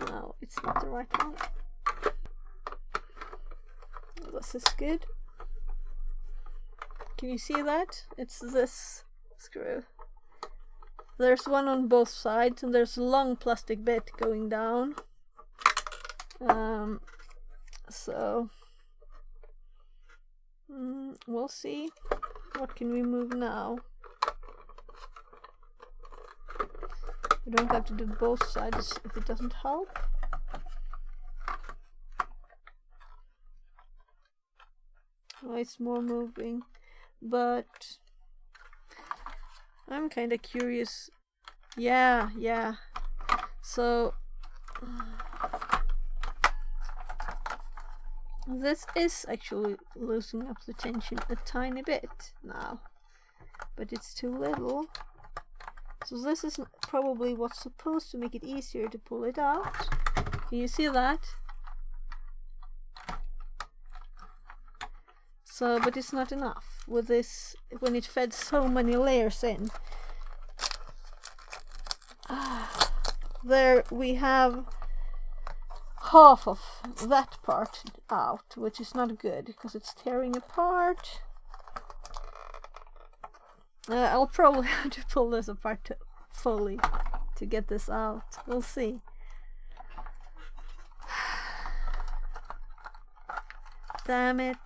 No, it's not the right one. This is good. Can you see that? It's this screw. There's one on both sides, and there's a long plastic bit going down. So we'll see. What can we move now? We don't have to do both sides if it doesn't help. Oh, it's more moving, but I'm kind of curious. Yeah. So this is actually loosening up the tension a tiny bit now, but it's too little. So this is probably what's supposed to make it easier to pull it out. Can you see that? So, but it's not enough with this when it fed so many layers in. There we have half of that part out, which is not good because it's tearing apart. I'll probably have to pull this apart fully to get this out. We'll see. Damn it.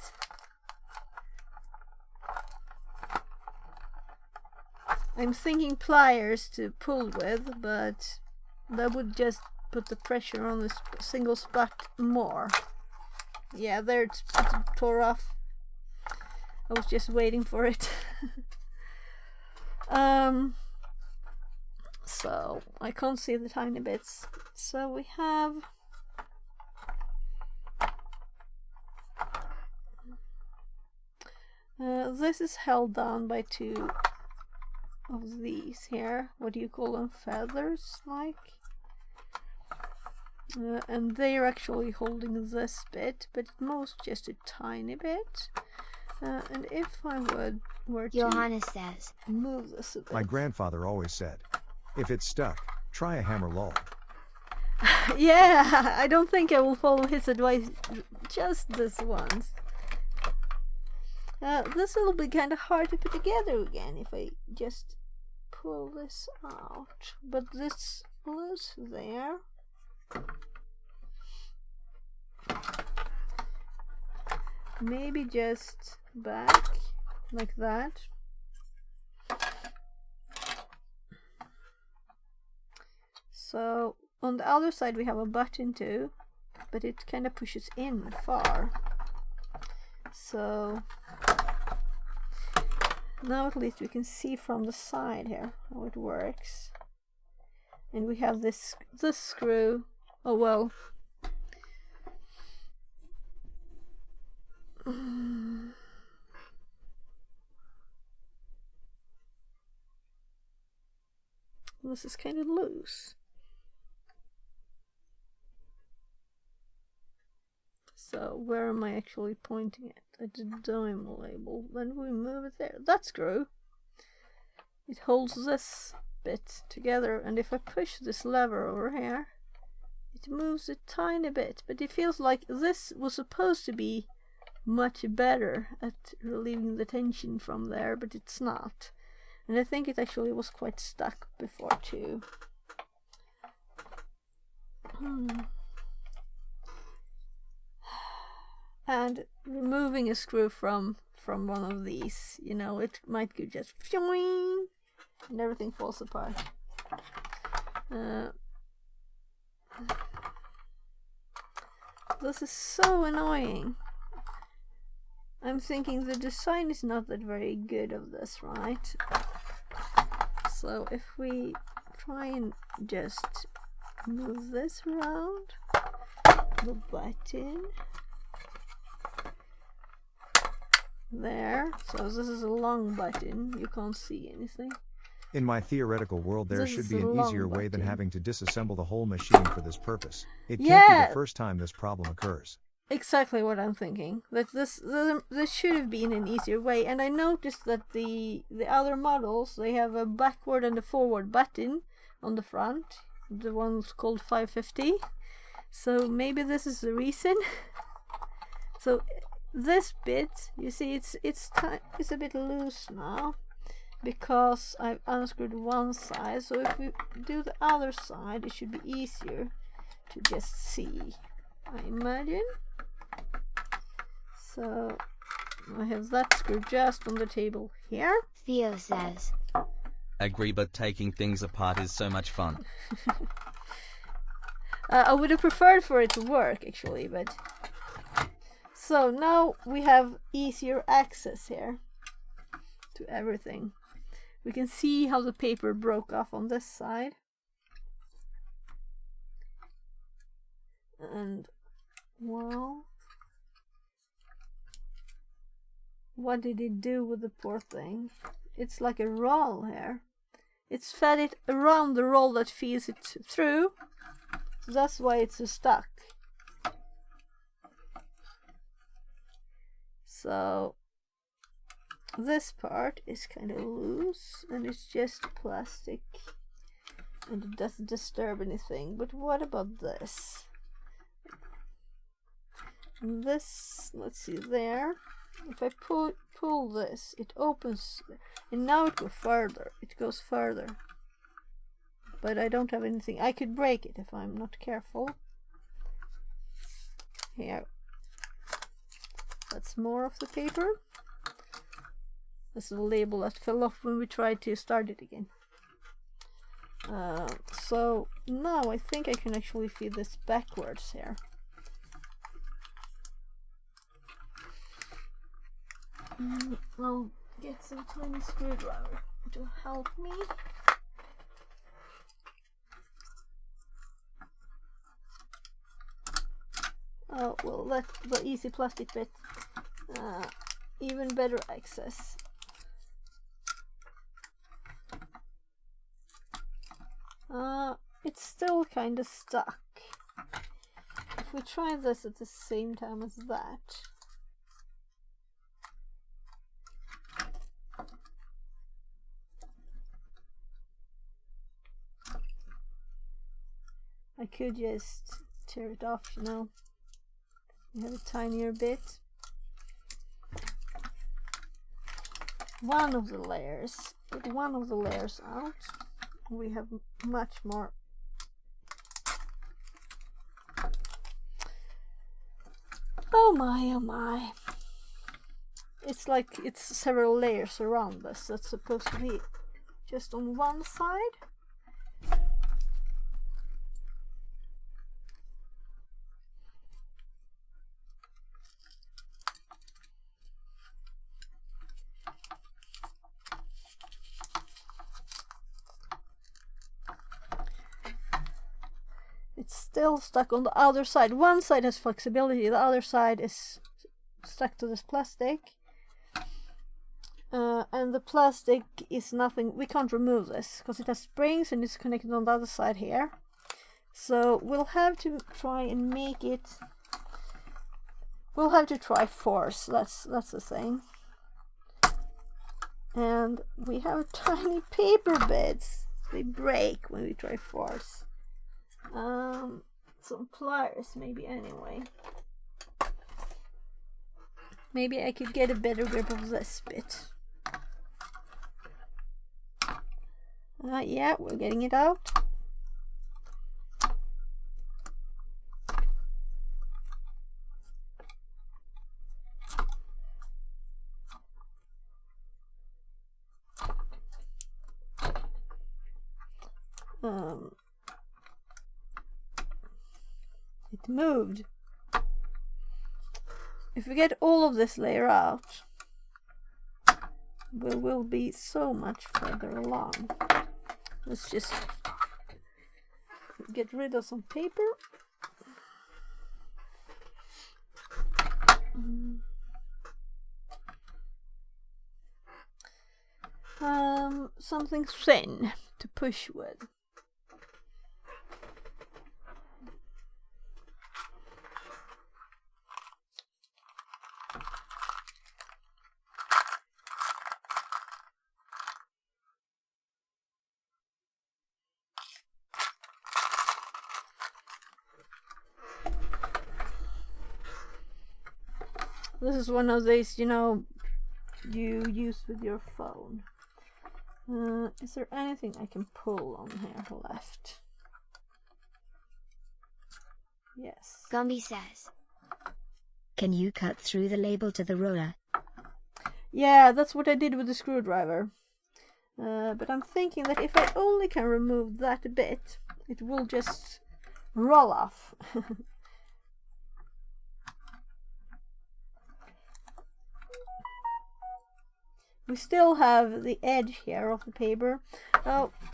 I'm thinking pliers to pull with, but that would just put the pressure on this single spot more. Yeah, there it's tore off. I was just waiting for it. So I can't see the tiny bits. So we have this is held down by two of these here. What do you call them? Feathers, like? And they're actually holding this bit, but it moves just a tiny bit. And if I were to Johanna says, move this a bit. My grandfather always said, if it's stuck, try a hammer lol. Yeah, I don't think I will follow his advice just this once. This will be kind of hard to put together again if I just pull this out. But this was there. Maybe just back like that. So on the other side we have a button too, but it kind of pushes in far. So now at least we can see from the side here how it works. And we have this screw. Oh well. This is kind of loose. So where am I actually pointing at? At the Dymo label. Then we move it there. That screw. It holds this bit together, and if I push this lever over here, it moves a tiny bit, but it feels like this was supposed to be much better at relieving the tension from there, but it's not. And I think it actually was quite stuck before too. And removing a screw from one of these, you know, it might go just pshing, and everything falls apart. This is so annoying. I'm thinking the design is not that very good of this, right? So if we try and just move this around, the button there. So this is a long button, you can't see anything. In my theoretical world, there This should is be a an long easier way than button. having to disassemble the whole machine for this purpose. It can't be Yeah. the first time this problem occurs. Exactly what I'm thinking. That this should have been an easier way. And I noticed that the other models, they have a backward and a forward button on the front. The one's called 550. So maybe this is the reason. So this bit, you see, it's a bit loose now because I've unscrewed one side. So if we do the other side, it should be easier to just see, I imagine. So I have that screw just on the table here. Theo says. Agree, but taking things apart is so much fun. I would have preferred for it to work actually, but so now we have easier access here to everything. We can see how the paper broke off on this side. And well, what did it do with the poor thing? It's like a roll here. It's fed it around the roll that feeds it through. So that's why it's so stuck. So this part is kind of loose and it's just plastic and it doesn't disturb anything. But what about this? This, let's see there. If I pull this, it opens, and now it goes further. It goes further. But I don't have anything. I could break it if I'm not careful. Here. That's more of the paper. This is a label that fell off when we tried to start it again. So now I think I can actually feed this backwards here. I'll get some tiny screwdriver to help me. Oh, well, that's the easy plastic bit. Even better access. It's still kind of stuck. If we try this at the same time as that. I could just tear it off, you know. We have a tinier bit. One of the layers. Get one of the layers out. We have much more. Oh my, oh my. It's like it's several layers around this. That's supposed to be just on one side. still stuck on the other side. One side has flexibility, the other side is stuck to this plastic. And the plastic is nothing, we can't remove this because it has springs and it's connected on the other side here. So we'll have to try and make it, we'll have to try force, that's the thing. And we have tiny paper bits, they break when we try force. Some pliers maybe anyway. Maybe I could get a better grip of this bit. Yeah, we're getting it out. It moved. If we get all of this layer out, we will be so much further along. Let's just get rid of some paper. Something thin to push with. This is one of these, you know, you use with your phone. Is there anything I can pull on here left? Yes. Gumby says. Can you cut through the label to the roller? Yeah, that's what I did with the screwdriver. But I'm thinking that if I only can remove that bit, it will just roll off. We still have the edge here of the paper.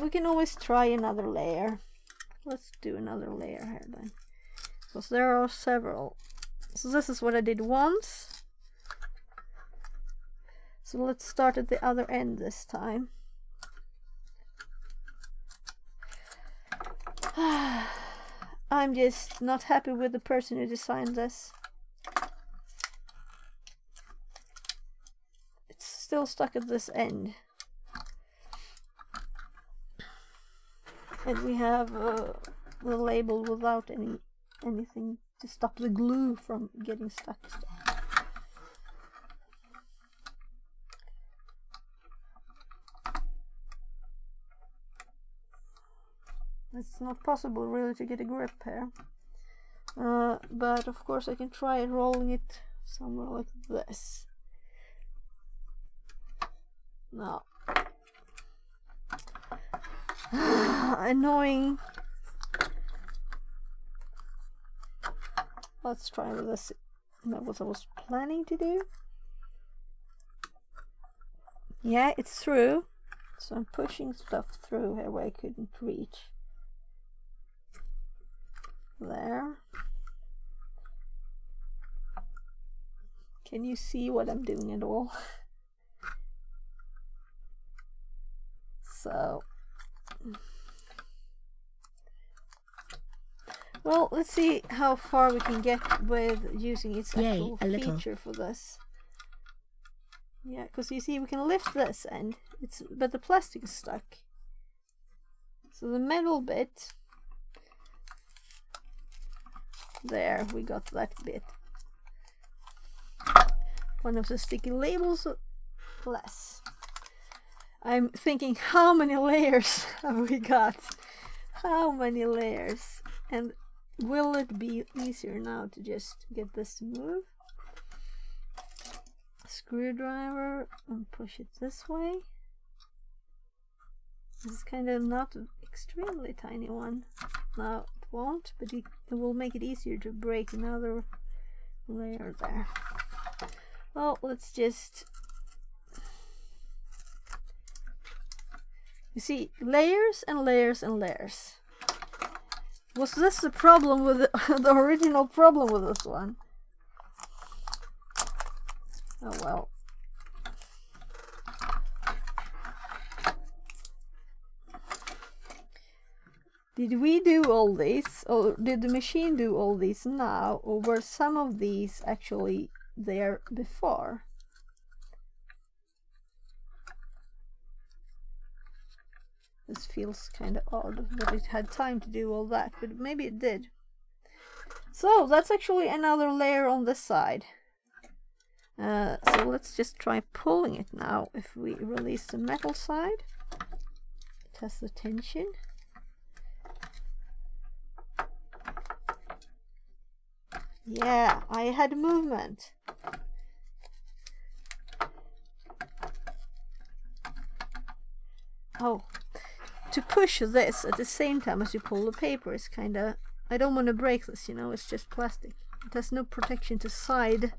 We can always try another layer. Let's do another layer here then, because there are several. So this is what I did once. So let's start at the other end this time. I'm just not happy with the person who designed this. Still stuck at this end, and we have the label without anything to stop the glue from getting stuck. It's not possible really to get a grip here, but of course I can try rolling it somewhere like this. No. Annoying. Let's try with this. That was what I was planning to do. Yeah, it's through. So I'm pushing stuff through here where I couldn't reach. There. Can you see what I'm doing at all? So, well, let's see how far we can get with using its actual feature for this. Yeah, because you see, we can lift this end, but the plastic is stuck. So the metal bit, there, we got that bit. One of the sticky labels less. I'm thinking, how many layers have we got? How many layers? And will it be easier now to just get this to move? Screwdriver and push it this way. This is kind of not an extremely tiny one. No, it won't, but it will make it easier to break another layer there. Well, let's just... You see, layers and layers and layers. Was this the problem with the original problem with this one? Oh well. Did we do all this, or did the machine do all this now, or were some of these actually there before? This feels kind of odd that it had time to do all that, but maybe it did. So that's actually another layer on this side. So let's just try pulling it now. If we release the metal side, test the tension. Yeah, I had movement. Oh, to push this at the same time as you pull the paper is kind of... I don't want to break this, you know, it's just plastic. It has no protection to side.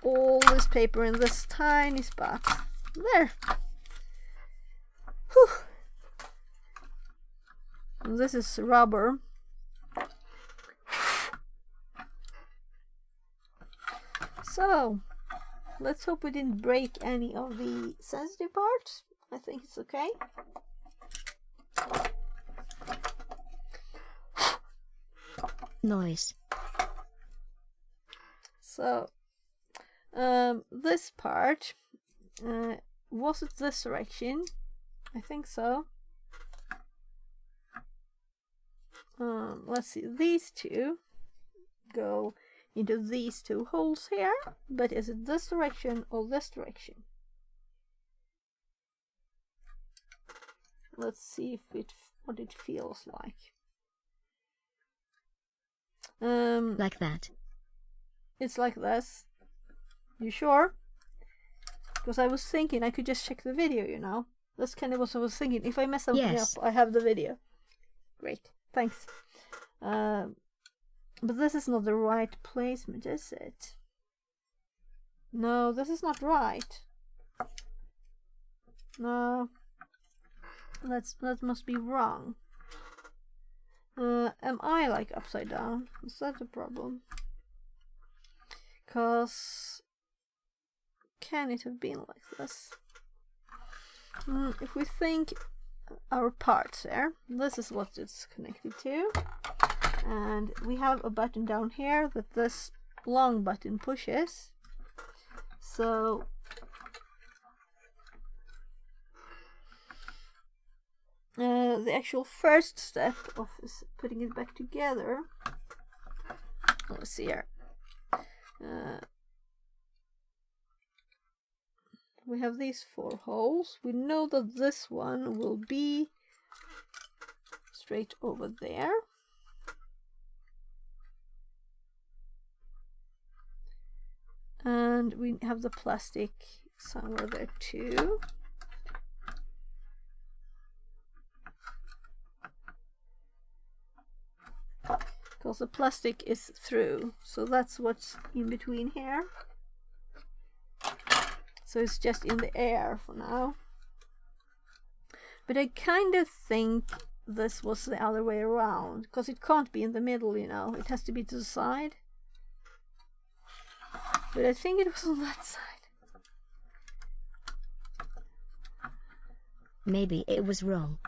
All this paper in this tiny spot. There. Whew. And this is rubber. So, let's hope we didn't break any of the sensitive parts. I think it's okay. Noise. So, this part, was it this direction? I think so. Let's see, these two go into these two holes here, but is it this direction or this direction? Let's see if what it feels like. Like that. It's like this. You sure? Because I was thinking I could just check the video, you know. That's kind of what I was thinking. If I mess something Yes. up, I have the video. Great, thanks. But this is not the right placement, is it? No, this is not right. No, that must be wrong. Am I like upside down? Is that the problem? Cause can it have been like this? If we think our parts there, this is what it's connected to, and we have a button down here that this long button pushes. So the actual first step of putting it back together, let's see here, we have these 4 holes. We know that this one will be straight over there. And we have the plastic somewhere there too. Because the plastic is through, so that's what's in between here. So it's just in the air for now. But I kind of think this was the other way around, because it can't be in the middle, you know. It has to be to the side. But I think it was on that side. Maybe it was wrong.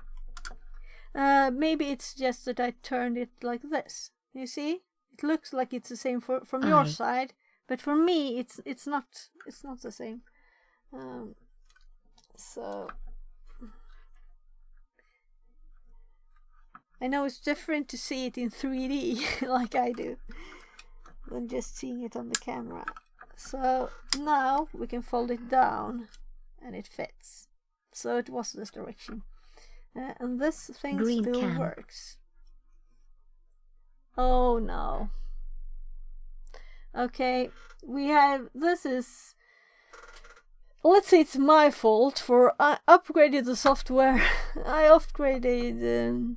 Maybe it's just that I turned it like this. You see? It looks like it's the same from your side, but for me it's not the same. So I know it's different to see it in 3D like I do than just seeing it on the camera. So now we can fold it down and it fits. So it was this direction. And this thing Green still can. works. Oh no. Okay, we have, this is, let's say it's my fault for I upgraded the software. I upgraded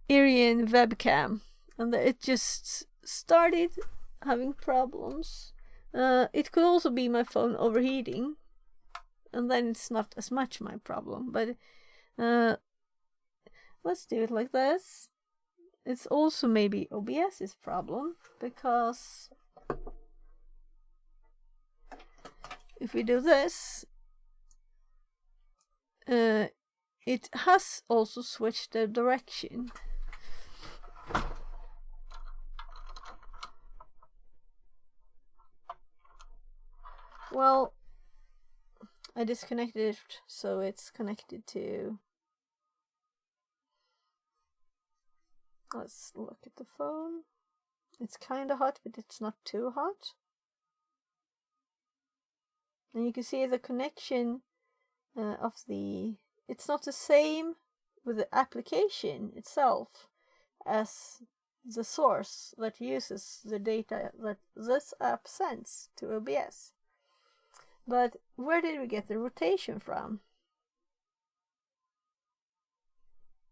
Irian webcam and it just started having problems. It could also be my phone overheating. and then it's not as much my problem. But let's do it like this. It's also maybe OBS's problem, because if we do this, it has also switched the direction. Well, I disconnected it so it's connected to... Let's look at the phone. It's kind of hot, but it's not too hot. And you can see the connection of the... It's not the same with the application itself as the source that uses the data that this app sends to OBS. But where did we get the rotation from?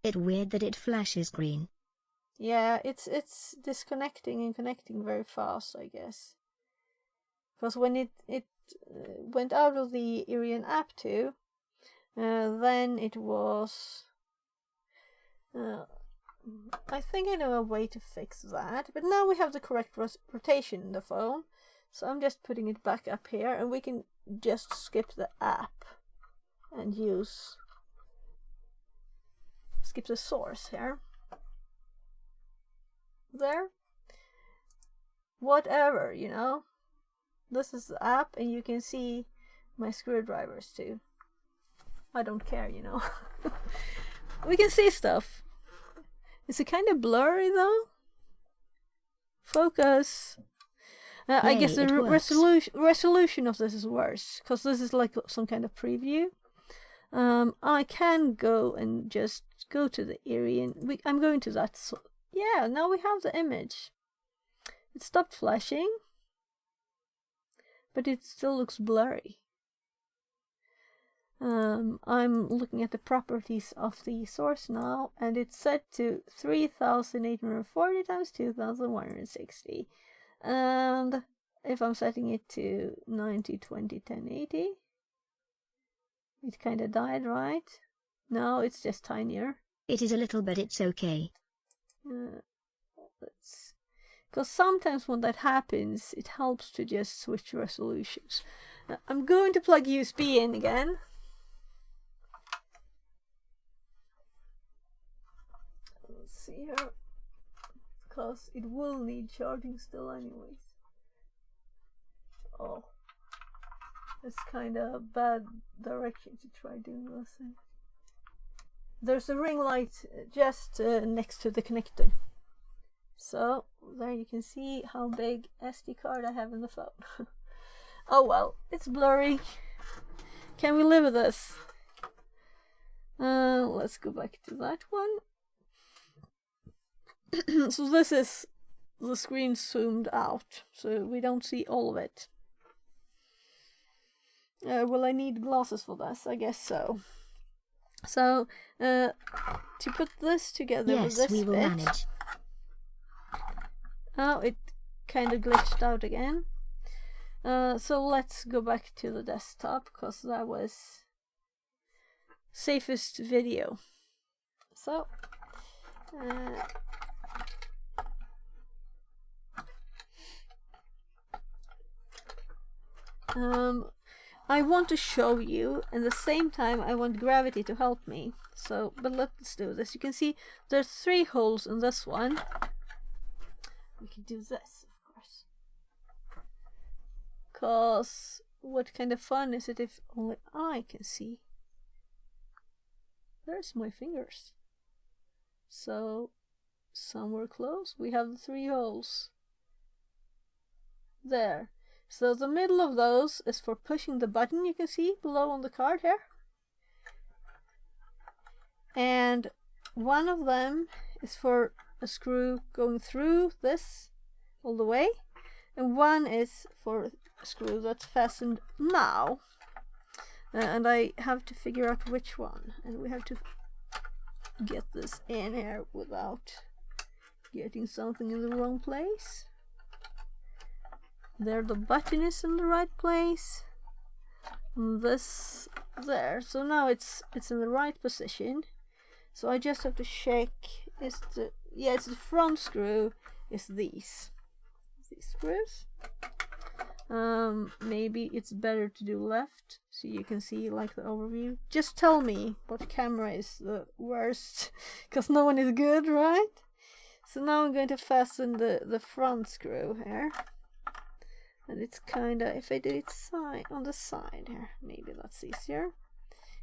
It's weird that it flashes green. Yeah, it's disconnecting and connecting very fast, I guess. Because when it went out of the Irian app too, then it was... I think I know a way to fix that. But now we have the correct rotation in the phone. So I'm just putting it back up here, and we can just skip the app and skip the source here. There. Whatever, you know. This is the app, and you can see my screwdrivers too. I don't care, you know. We can see stuff. Is it kind of blurry though? Focus. I guess the resolution of this is worse, because this is like some kind of preview. I can go and just go to the Irian. I'm going to that. So, yeah, now we have the image. It stopped flashing, but it still looks blurry. I'm looking at the properties of the source now, and it's set to 3840 times 2160. And if I'm setting it to 9020 1080, it kind of died, right? No, it's just tinier. It is a little, but it's okay. Because sometimes when that happens, it helps to just switch resolutions. I'm going to plug USB in again. Let's see here. Because it will need charging still anyways. Oh. It's kind of a bad direction to try doing this in. There's a ring light just next to the connector. So, there you can see how big SD card I have in the phone. Oh well, it's blurry. Can we live with this? Let's go back to that one. So this is the screen zoomed out, so we don't see all of it. Will I need glasses for this? I guess so. So, to put this together with this we will bit... manage. Oh, it kind of glitched out again. So let's go back to the desktop, because that was safest video. So, I want to show you, and at the same time I want gravity to help me. So, but let's do this. You can see there's 3 holes in this one. We can do this, of course. Cause what kind of fun is it if only I can see? There's my fingers. So, somewhere close, we have the 3 holes. There. So the middle of those is for pushing the button, you can see below on the card here. And one of them is for a screw going through this all the way. And one is for a screw that's fastened now. And I have to figure out which one. And we have to get this in here without getting something in the wrong place. There, the button is in the right place. this there. So now it's in the right position. So I just have to check, it's the front screw is these screws. Maybe it's better to do left so you can see like the overview. Just tell me what camera is the worst, because no one is good, right? So now I'm going to fasten the front screw here. And it's kinda, if I do it on the side here, maybe that's easier.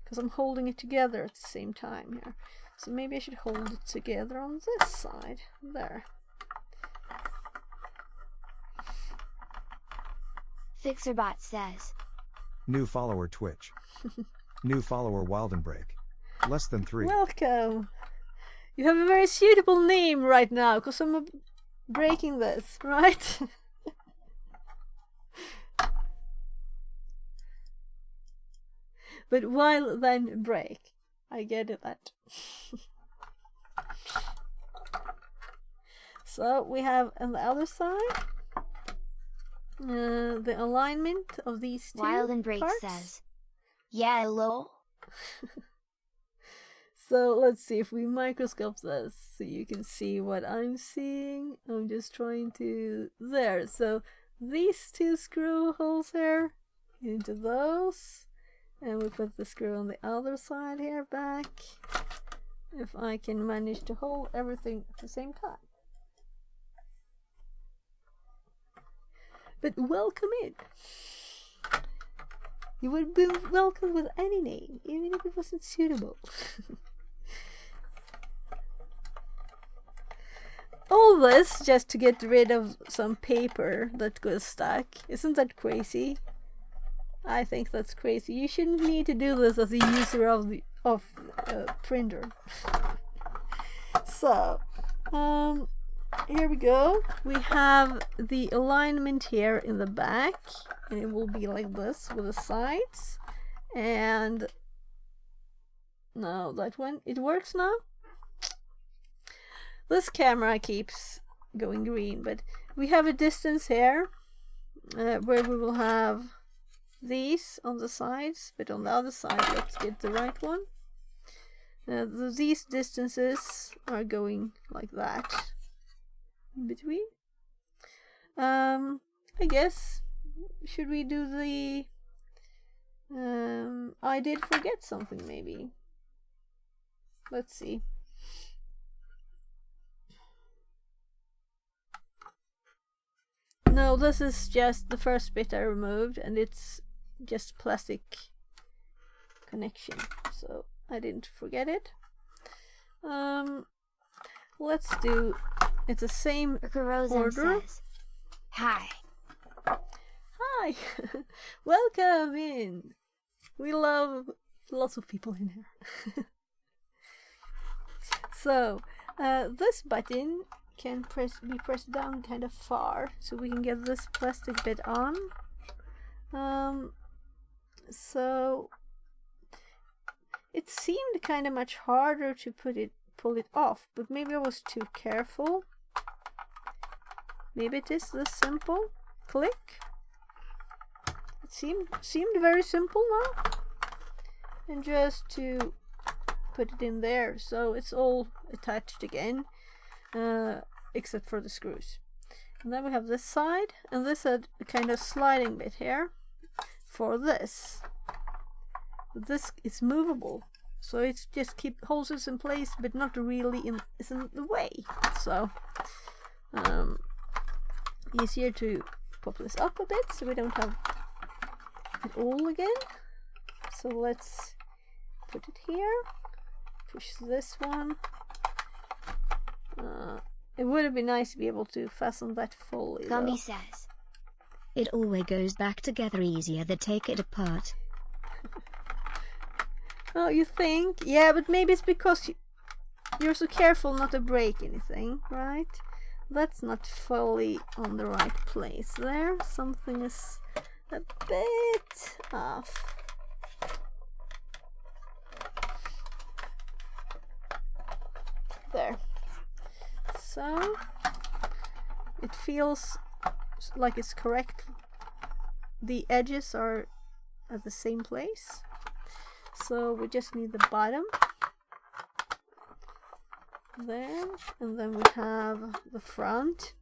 Because I'm holding it together at the same time here. So maybe I should hold it together on this side. There. Fixerbot says. New follower Twitch. New follower Wildenbreak. Less than 3. Welcome! You have a very suitable name right now, because I'm breaking this, right? But while then break. I get it that. So we have on the other side the alignment of these two Wild and Break parts. says. Yeah, lol. So let's see if we microscope this so you can see what I'm seeing. I'm just trying to... There. So these two screw holes here into those. And we put the screw on the other side here back. If I can manage to hold everything at the same time. But welcome in. You would be welcome with any name, even if it wasn't suitable. All this just to get rid of some paper that goes stuck. Isn't that crazy? I think that's crazy. You shouldn't need to do this as a user of the printer. So, here we go. We have the alignment here in the back, and it will be like this with the sides. And no, that one, it works now. This camera keeps going green, but we have a distance here where we will have these on the sides, but on the other side, let's get the right one. These distances are going like that in between. I guess, should we do the I did forget something maybe. Let's see. No, this is just the first bit I removed, and it's just plastic connection, so I didn't forget it. Let's do it's the same order. Says, hi. Hi. Welcome in. We love lots of people in here. So this button can be pressed down kind of far, so we can get this plastic bit on. So it seemed kind of much harder to pull it off, but maybe I was too careful. Maybe it is this simple. Click. It seemed very simple now, and just to put it in there, so it's all attached again. Except for the screws. And then we have this side, and this had a kind of sliding bit here for this. This is movable, so it's just holds it in place, but not really is in the way. So easier to pop this up a bit, so we don't have it all again. So let's put it here. Push this one. It would have been nice to be able to fasten that fully. Gumby says. It always goes back together easier than take it apart. Oh, you think? Yeah, but maybe it's because you're so careful not to break anything, right? That's not fully on the right place there. Something is a bit off. There. So it feels like it's correct. The edges are at the same place. So we just need the bottom there, and then we have the front.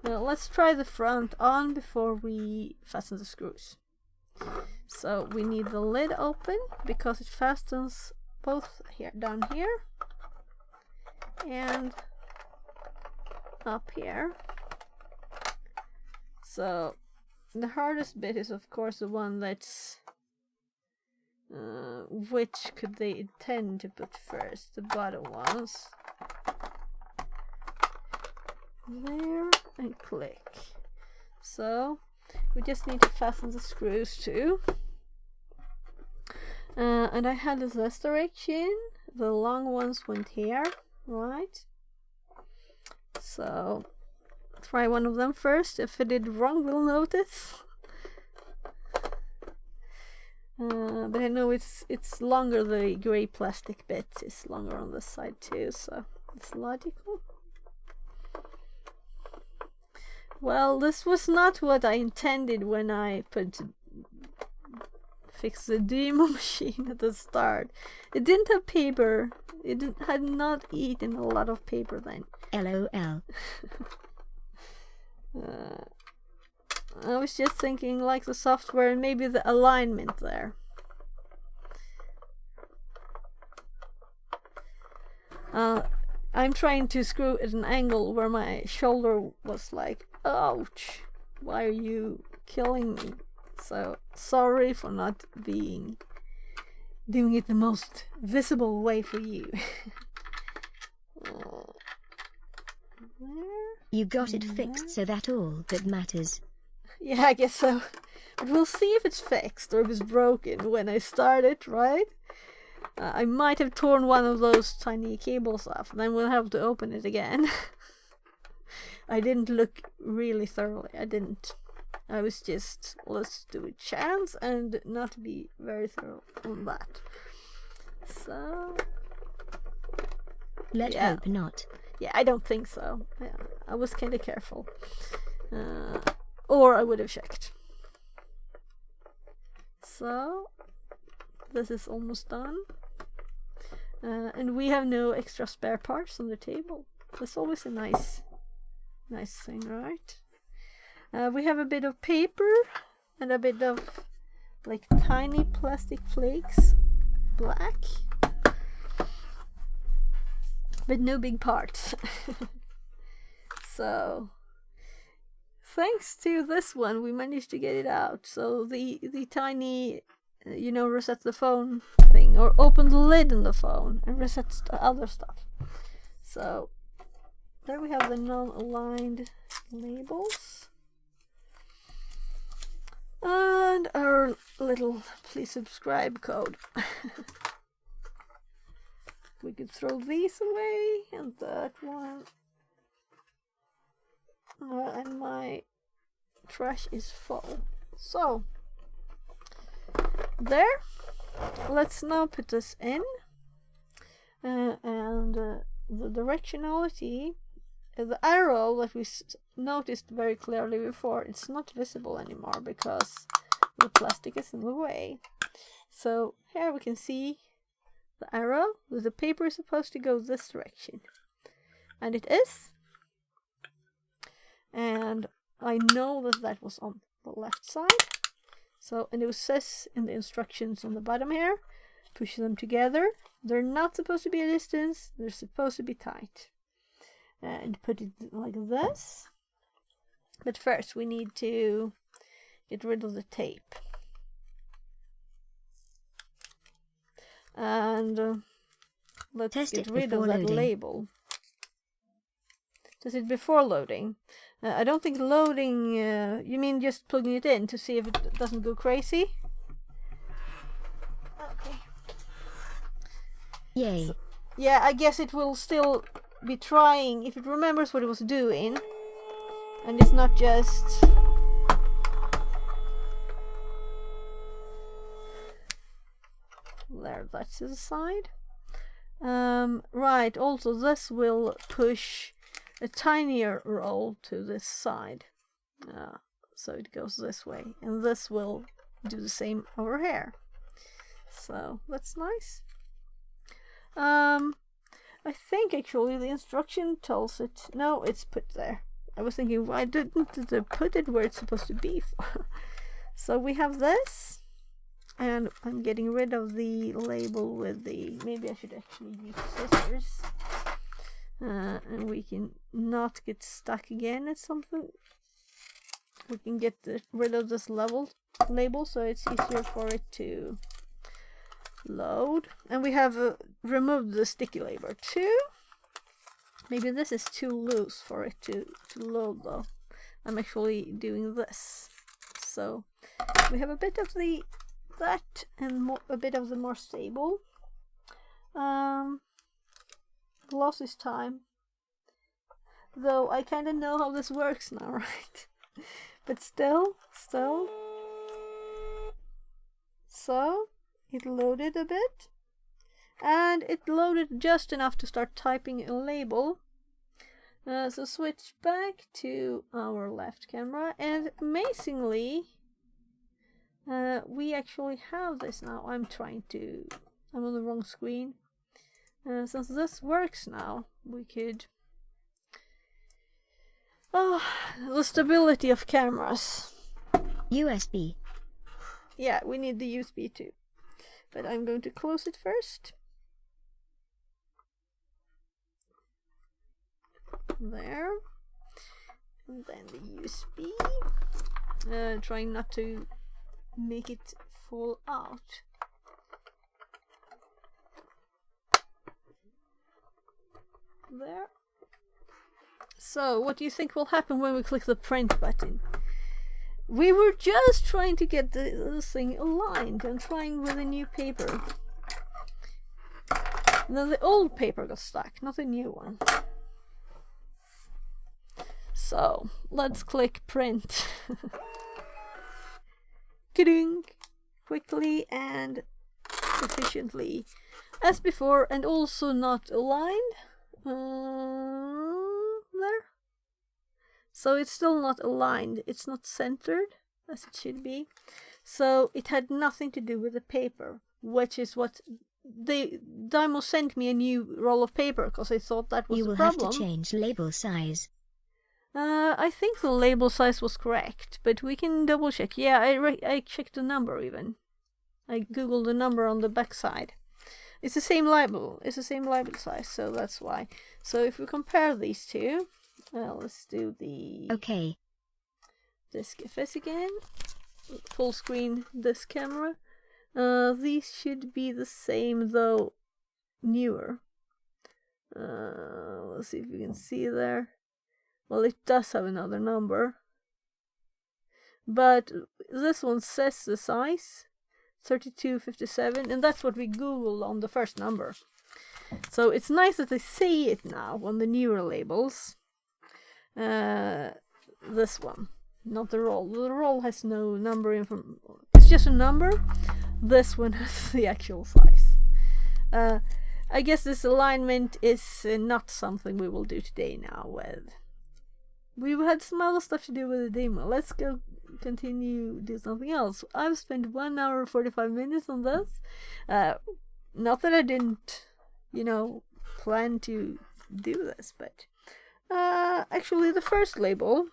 Now let's try the front on before we fasten the screws. So we need the lid open because it fastens both here, down here, and up here. So the hardest bit is of course the one that's which could they intend to put first? The bottom ones. There, and click. So we just need to fasten the screws too. And I had this direction. The long ones went here, right? So try one of them first. If I did wrong, we'll notice. But I know it's longer. The grey plastic bit is longer on this side too, so it's logical. Well, this was not what I intended when I fixed the Dymo machine at the start. It didn't have paper. Had not eaten a lot of paper then. LOL. I was just thinking like the software and maybe the alignment there. I'm trying to screw at an angle where my shoulder was like, ouch, why are you killing me? So sorry for not doing it the most visible way for you. You got it fixed, so that's all that matters. Yeah, I guess so. But we'll see if it's fixed or if it's broken when I start it, right? I might have torn one of those tiny cables off, then we'll have to open it again. I didn't look really thoroughly. I didn't. I was just, let's do a chance and not be very thorough on that. So Let's hope not. Yeah, I don't think so. Yeah, I was kind of careful. Or I would have checked. So this is almost done. And we have no extra spare parts on the table. That's always a nice thing, right? We have a bit of paper and a bit of like tiny plastic flakes, black, but no big parts. So thanks to this one we managed to get it out. So the tiny reset the phone thing, or open the lid on the phone and reset the other stuff. So there we have the non-aligned labels. And our little please subscribe code. We could throw these away, and that one. And my trash is full. So, there. Let's now put this in. And the directionality, the arrow that we noticed very clearly before, it's not visible anymore because the plastic is in the way. So here we can see the arrow. The paper is supposed to go this direction, and it is. And I know that was on the left side. So, and it says in the instructions on the bottom here, push them together. They're not supposed to be a distance, they're supposed to be tight. And put it like this. But first we need to get rid of the tape. And let's Test get it rid of before that loading. label. Test it before loading. I don't think loading, you mean just plugging it in to see if it doesn't go crazy? Okay. Yay. So, yeah, I guess it will still be trying if it remembers what it was doing. And it's not just... There, that's to the side. Right, also this will push a tinier roll to this side. So it goes this way. And this will do the same over here. So that's nice. I think actually the instruction tells it. No, it's put there. I was thinking, why didn't they put it where it's supposed to be? So we have this, and I'm getting rid of the label with the. Maybe I should actually use scissors, and we can not get stuck again at something. We can get rid of this label, so it's easier for it to load. And we have removed the sticky label too. Maybe this is too loose for it to load though. I'm actually doing this. So we have a bit of that and a bit of the more stable. Loss is time. Though I kind of know how this works now, right? But still. So it loaded a bit. And it loaded just enough to start typing a label. So switch back to our left camera, and amazingly, we actually have this now. I'm on the wrong screen. Since this works now, we could. Oh, the stability of cameras. USB. Yeah, we need the USB too. But I'm going to close it first. There. And then the USB. Trying not to make it fall out. There. So, what do you think will happen when we click the print button? We were just trying to get this thing aligned and trying with a new paper. And then the old paper got stuck, not a new one. So, let's click print. Ka-ding! Quickly and efficiently as before, and also not aligned. There. So it's still not aligned, it's not centered as it should be. So it had nothing to do with the paper, which is what Dymo sent me a new roll of paper because I thought that was the problem. You will have to change label size. I think the label size was correct, but we can double check. Yeah, I checked the number even. I googled the number on the back side. It's the same label. It's the same label size, so that's why. So if we compare these two, let's do the disk FS again. Full screen disk camera. These should be the same though newer. Let's see if you can see there. Well, it does have another number, but this one says the size 3257, and that's what we googled on the first number. So it's nice that they say it now on the newer labels. This one, not the roll. The roll has no number information. It's just a number. This one has the actual size. I guess this alignment is not something we will do today now with. We had some other stuff to do with the demo. Let's go continue do something else. I've spent 1 hour and 45 minutes on this. Not that I didn't, plan to do this, but actually the first label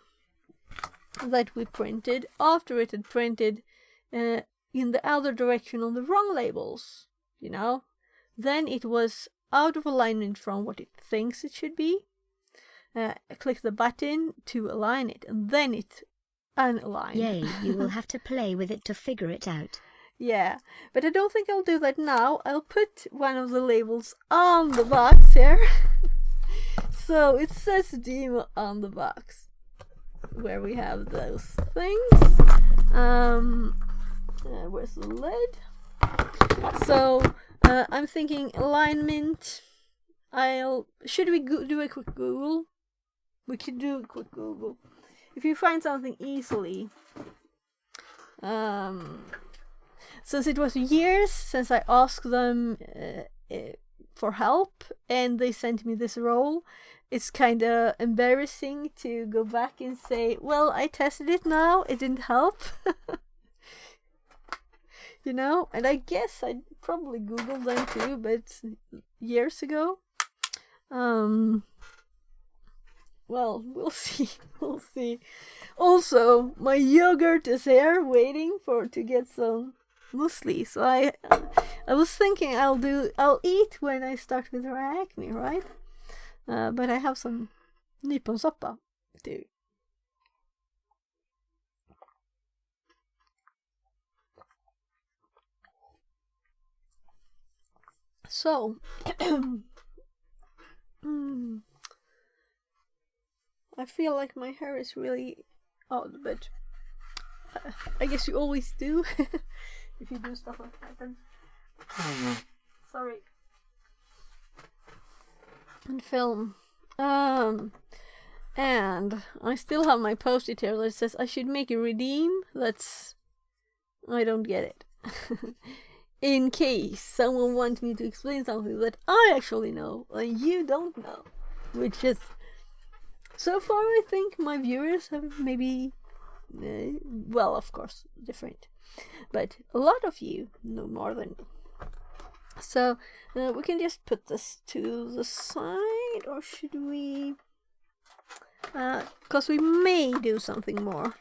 that we printed, after it had printed in the other direction on the wrong labels, then it was out of alignment from what it thinks it should be. Click the button to align it, and then it unaligned. Yay, you will have to play with it to figure it out. Yeah, but I don't think I'll do that now. I'll put one of the labels on the box here. So it says Dymo on the box, where we have those things. Where's the lid? So I'm thinking alignment. Should we do a quick Google? We could do a quick Google. If you find something easily, since it was years since I asked them for help and they sent me this roll, it's kind of embarrassing to go back and say, well, I tested it now, it didn't help. You know, and I guess I probably Googled them too, but years ago. Well, we'll see. We'll see. Also, my yogurt is here waiting to get some muesli. So I was thinking I'll eat when I start with acne, right? But I have some nyponsoppa too. So, I feel like my hair is really odd, but I guess you always do if you do stuff like that. Sorry. And film. And I still have my post-it here that says I should make a redeem. I don't get it. In case someone wants me to explain something that I actually know and you don't know. Which is, so far I think my viewers have maybe, well, of course, different. But a lot of you know more than me. So we can just put this to the side, or should we? Because we may do something more.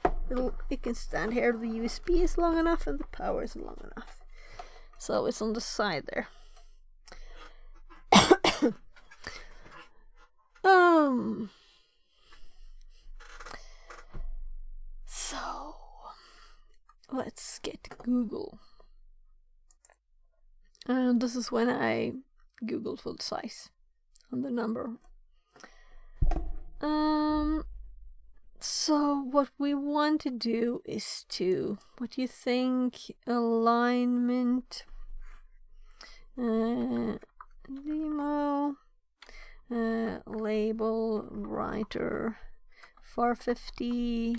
It can stand here. The USB is long enough and the power is long enough. So it's on the side there. So let's get Google. And this is when I Googled for the size and the number. So what we want to do is what do you think? Alignment, Dymo, label writer, 450,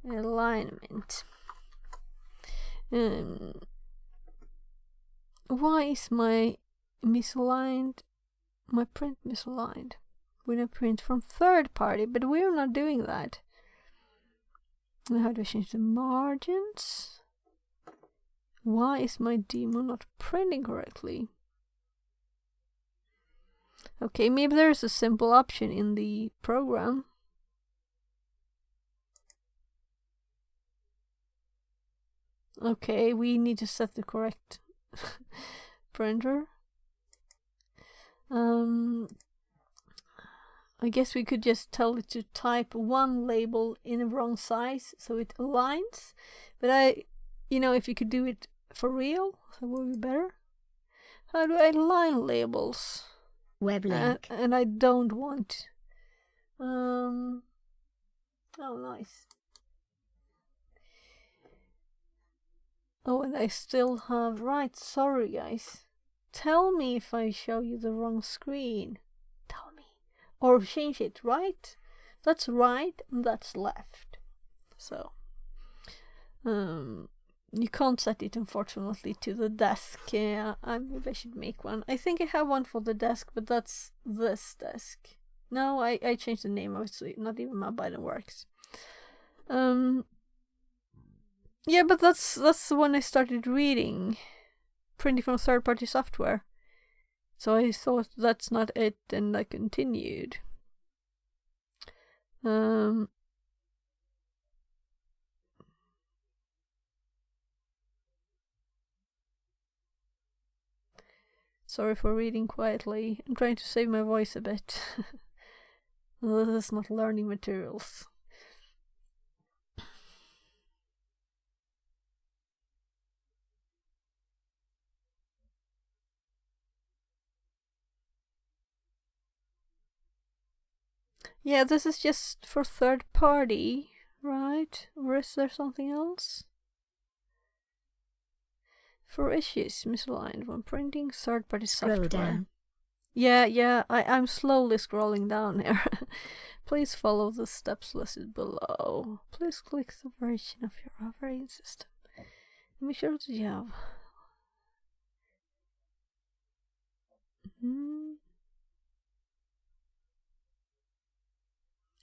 alignment. Why is my print misaligned? When I print from third party, but we're not doing that. How do I change the margins? Why is my Dymo not printing correctly? Okay, maybe there's a simple option in the program. Okay, we need to set the correct printer. I guess we could just tell it to type one label in the wrong size so it aligns. But if you could do it for real, that would be better. How do I align labels? Web link. And I don't want. Oh, nice. Oh, and I still have. Right, sorry guys. Tell me if I show you the wrong screen. Tell me. Or change it, right? That's right and that's left. So, you can't set it unfortunately to the desk. Maybe I should make one. I think I have one for the desk, but that's this desk. No, I changed the name of it, so not even my button works. Yeah, but that's when I started reading, printing from third-party software. So I thought that's not it, and I continued. Sorry for reading quietly. I'm trying to save my voice a bit. This is not learning materials. Yeah, this is just for third party, right? Or is there something else? For issues misaligned when printing third party software. Scroll down. Yeah, I'm slowly scrolling down here. Please follow the steps listed below. Please click the version of your operating system. Make sure that you have.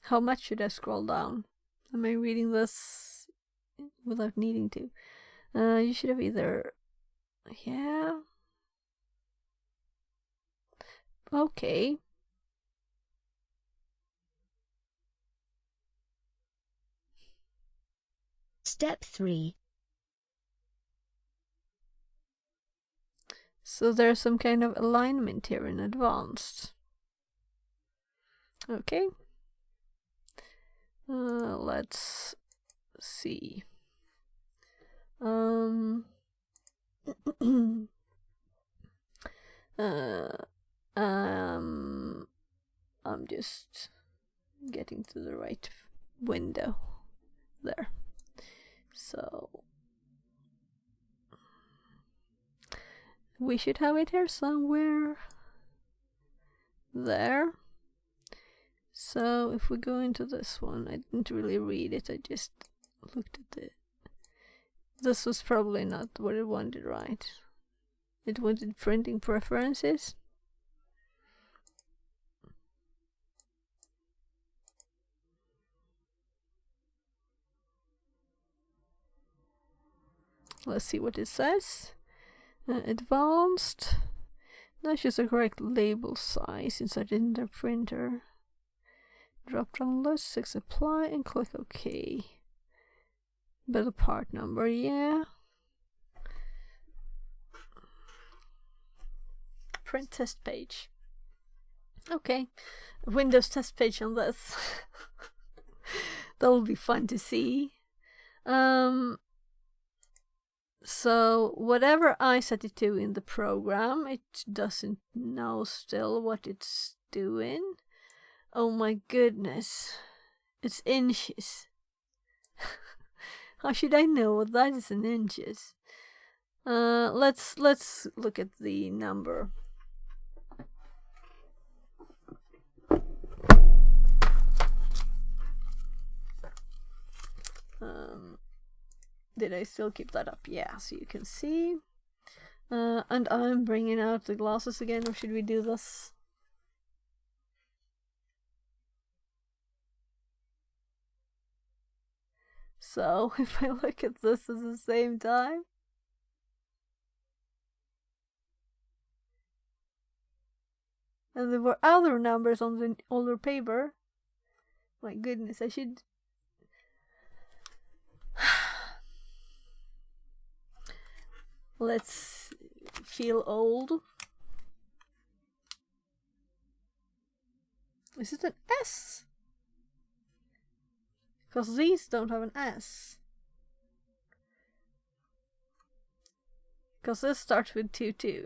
How much should I scroll down? Am I reading this without needing to? You should have either Yeah. Okay. Step 3. So there's some kind of alignment here in advanced. Okay. Let's see. I'm just getting to the right window there. So we should have it here somewhere. There. So if we go into this one, I didn't really read it, I just looked at it. This was probably not what it wanted, right? It wanted printing preferences. Let's see what it says. Advanced. Now choose the correct label size inside in the printer. Drop down list, 6 apply and click OK. But the part number, yeah. Print test page. Okay, Windows test page on this. That'll be fun to see. So whatever I set it to in the program, it doesn't know still what it's doing. Oh my goodness, it's inches. How should I know what that is in inches? Let's look at the number. Did I still keep that up? Yeah, so you can see. And I'm bringing out the glasses again, or should we do this? So if I look at this at the same time, and there were other numbers on the older paper. My goodness, I should. Let's feel old. Is it an S? Because these don't have an S. Because this starts with 2-2.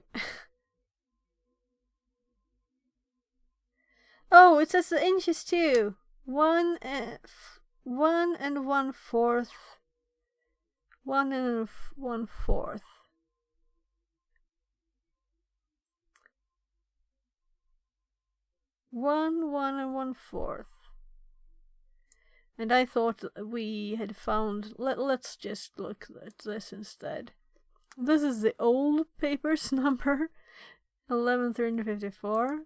Oh, it says the inches too. 1 and 1/4. 1 and 1/4. 1 and 1/4. And I thought we had found. Let's just look at this instead. This is the old paper's number, 11,354.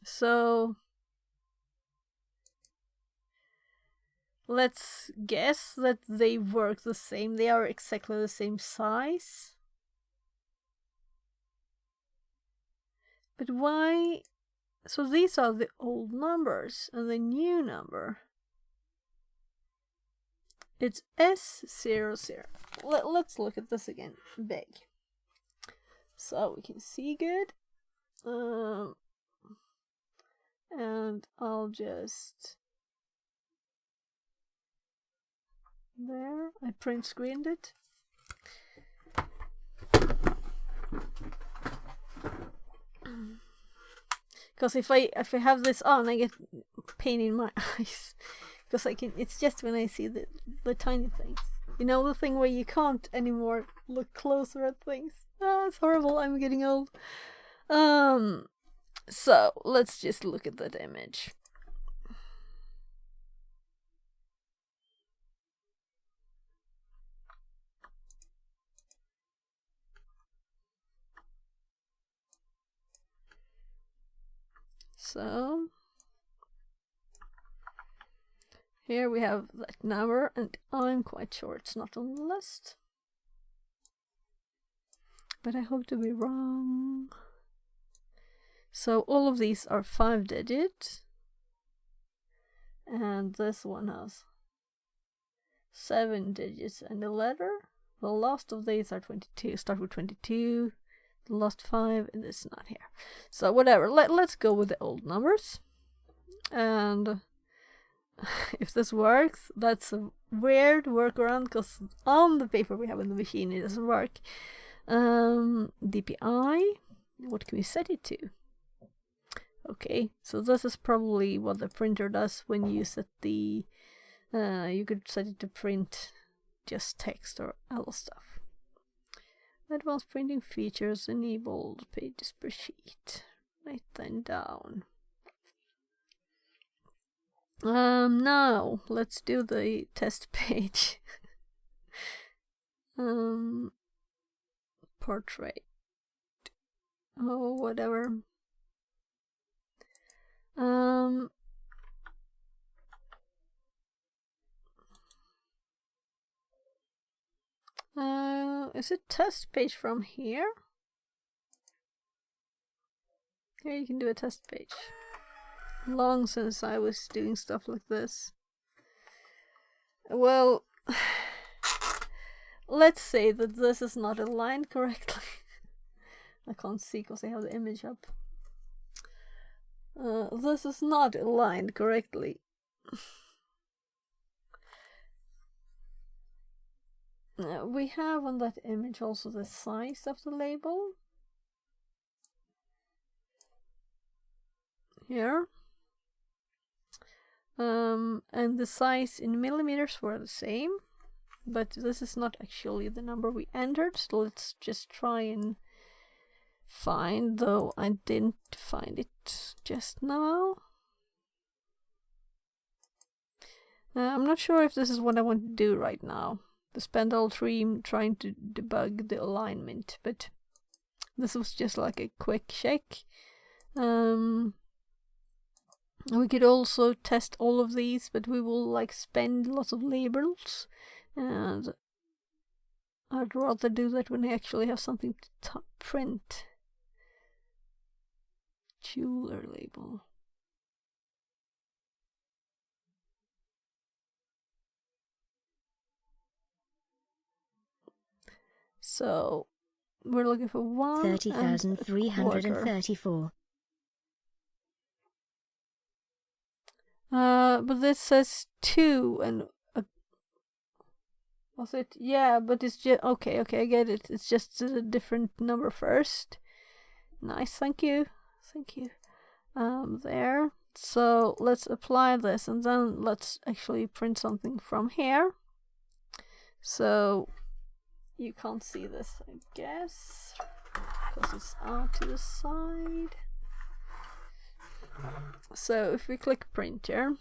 So let's guess that they work the same. They are exactly the same size. But why? So these are the old numbers, and the new number, it's S00. Let's look at this again, big, so we can see good. And I'll just there. I print screened it. Because if I have this on, I get pain in my eyes. Because I can. It's just when I see the tiny things. You know, the thing where you can't anymore look closer at things. Ah, it's horrible. I'm getting old. So let's just look at that image. So here we have that number, and I'm quite sure it's not on the list. But I hope to be wrong. So all of these are 5 digits. And this one has 7 digits and a letter. The last of these are 22. Start with 22. The last 5, and it's not here. So whatever. Let's go with the old numbers. And if this works, that's a weird workaround, because on the paper we have in the machine it doesn't work. DPI. What can we set it to? Okay, so this is probably what the printer does when you set the... you could set it to print just text or other stuff. Advanced printing features enabled, pages per sheet. Write them down. Now let's do the test page. Portrait. Oh, whatever. Is it test page from here? Here you can do a test page. Long since I was doing stuff like this. Well, let's say that this is not aligned correctly. I can't see because I have the image up. This is not aligned correctly. We have on that image also the size of the label. Here. And the size in millimeters were the same, but this is not actually the number we entered, so let's just try and find, though I didn't find it just now. I'm not sure if this is what I want to do right now. To spend all stream trying to debug the alignment, but this was just like a quick check. We could also test all of these, but we will like spend lots of labels, and I'd rather do that when I actually have something to print. Jeweler label. So we're looking for 30,334. But this says 2 and was it? Yeah, but it's just okay, I get it. It's just a different number first. Nice, thank you. There. So let's apply this, and then let's actually print something from here. So you can't see this, I guess, because it's out to the side. So if we click printer,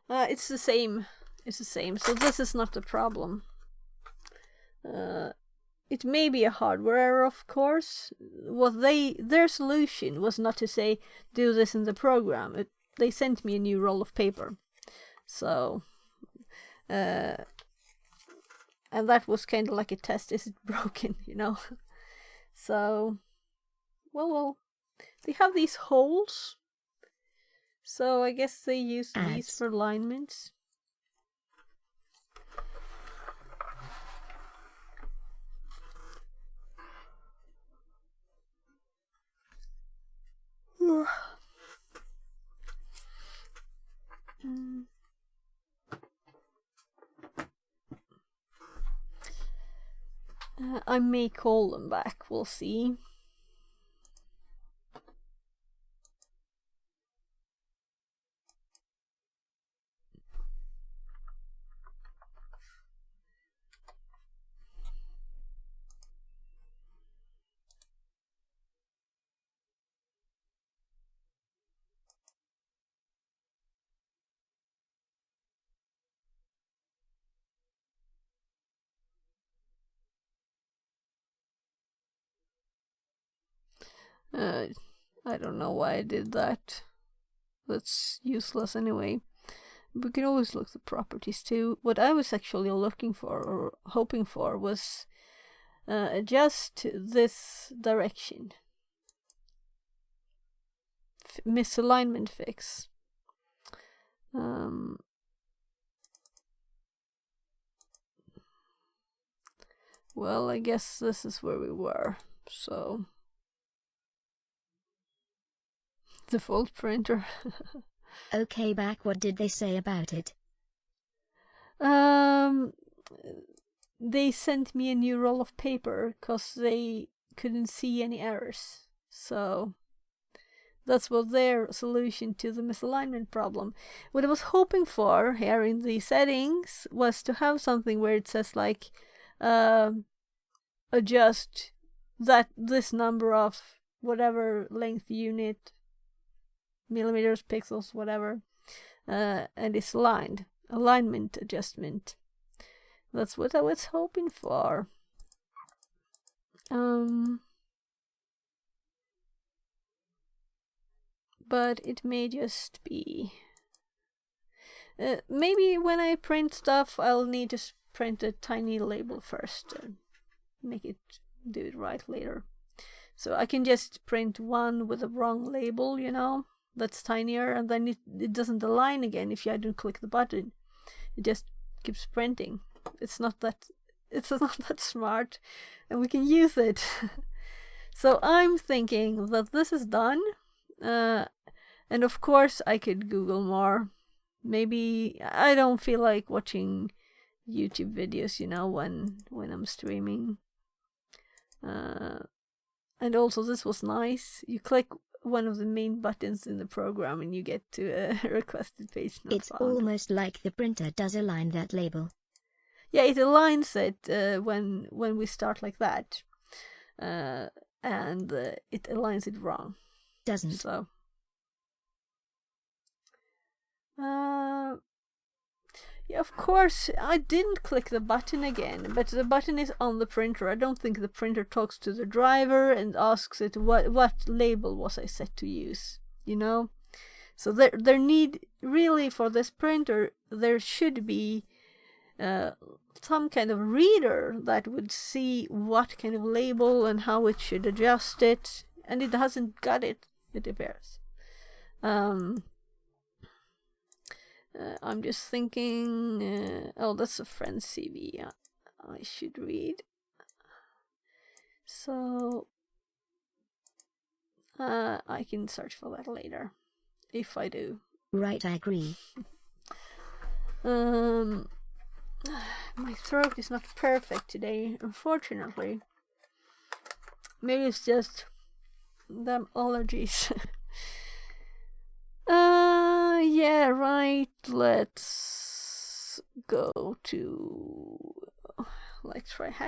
it's the same. So this is not the problem. It may be a hardware error, of course. Their solution was not to say do this in the program. They sent me a new roll of paper. So and that was kind of like a test. Is it broken, you know? So well, they have these holes, so I guess they use these for alignments. I may call them back, we'll see. I don't know why I did that. That's useless anyway. We can always look the properties too. What I was actually looking for or hoping for was adjust this direction. Misalignment fix. Well, I guess this is where we were. So, default printer. Okay, back. What did they say about it? They sent me a new roll of paper because they couldn't see any errors. So that's what their solution to the misalignment problem. What I was hoping for here in the settings was to have something where it says like adjust this number of whatever length unit, millimeters, pixels, whatever, and it's alignment adjustment. That's what I was hoping for. But it may just be. Maybe when I print stuff, I'll need to print a tiny label first and make it do it right later. So I can just print one with a wrong label, that's tinier, and then it doesn't align again if I don't click the button. It just keeps printing. It's not that smart, and we can use it. So I'm thinking that this is done, and of course I could Google more. Maybe I don't feel like watching YouTube videos, when I'm streaming. And also this was nice. You click one of the main buttons in the program and you get to a requested page not It's found. almost like the printer does align that label. Yeah, it aligns it when we start like that, and it aligns it wrong. Doesn't. So, yeah, of course, I didn't click the button again, but the button is on the printer. I don't think the printer talks to the driver and asks it what label was I set to use, So there need, really, for this printer, there should be some kind of reader that would see what kind of label and how it should adjust it, and it hasn't got it appears. I'm just thinking, that's a friend's CV I should read. So I can search for that later, if I do. Right, I agree. My throat is not perfect today, unfortunately. Maybe it's just them allergies. Yeah, right. Let's go to. Let's try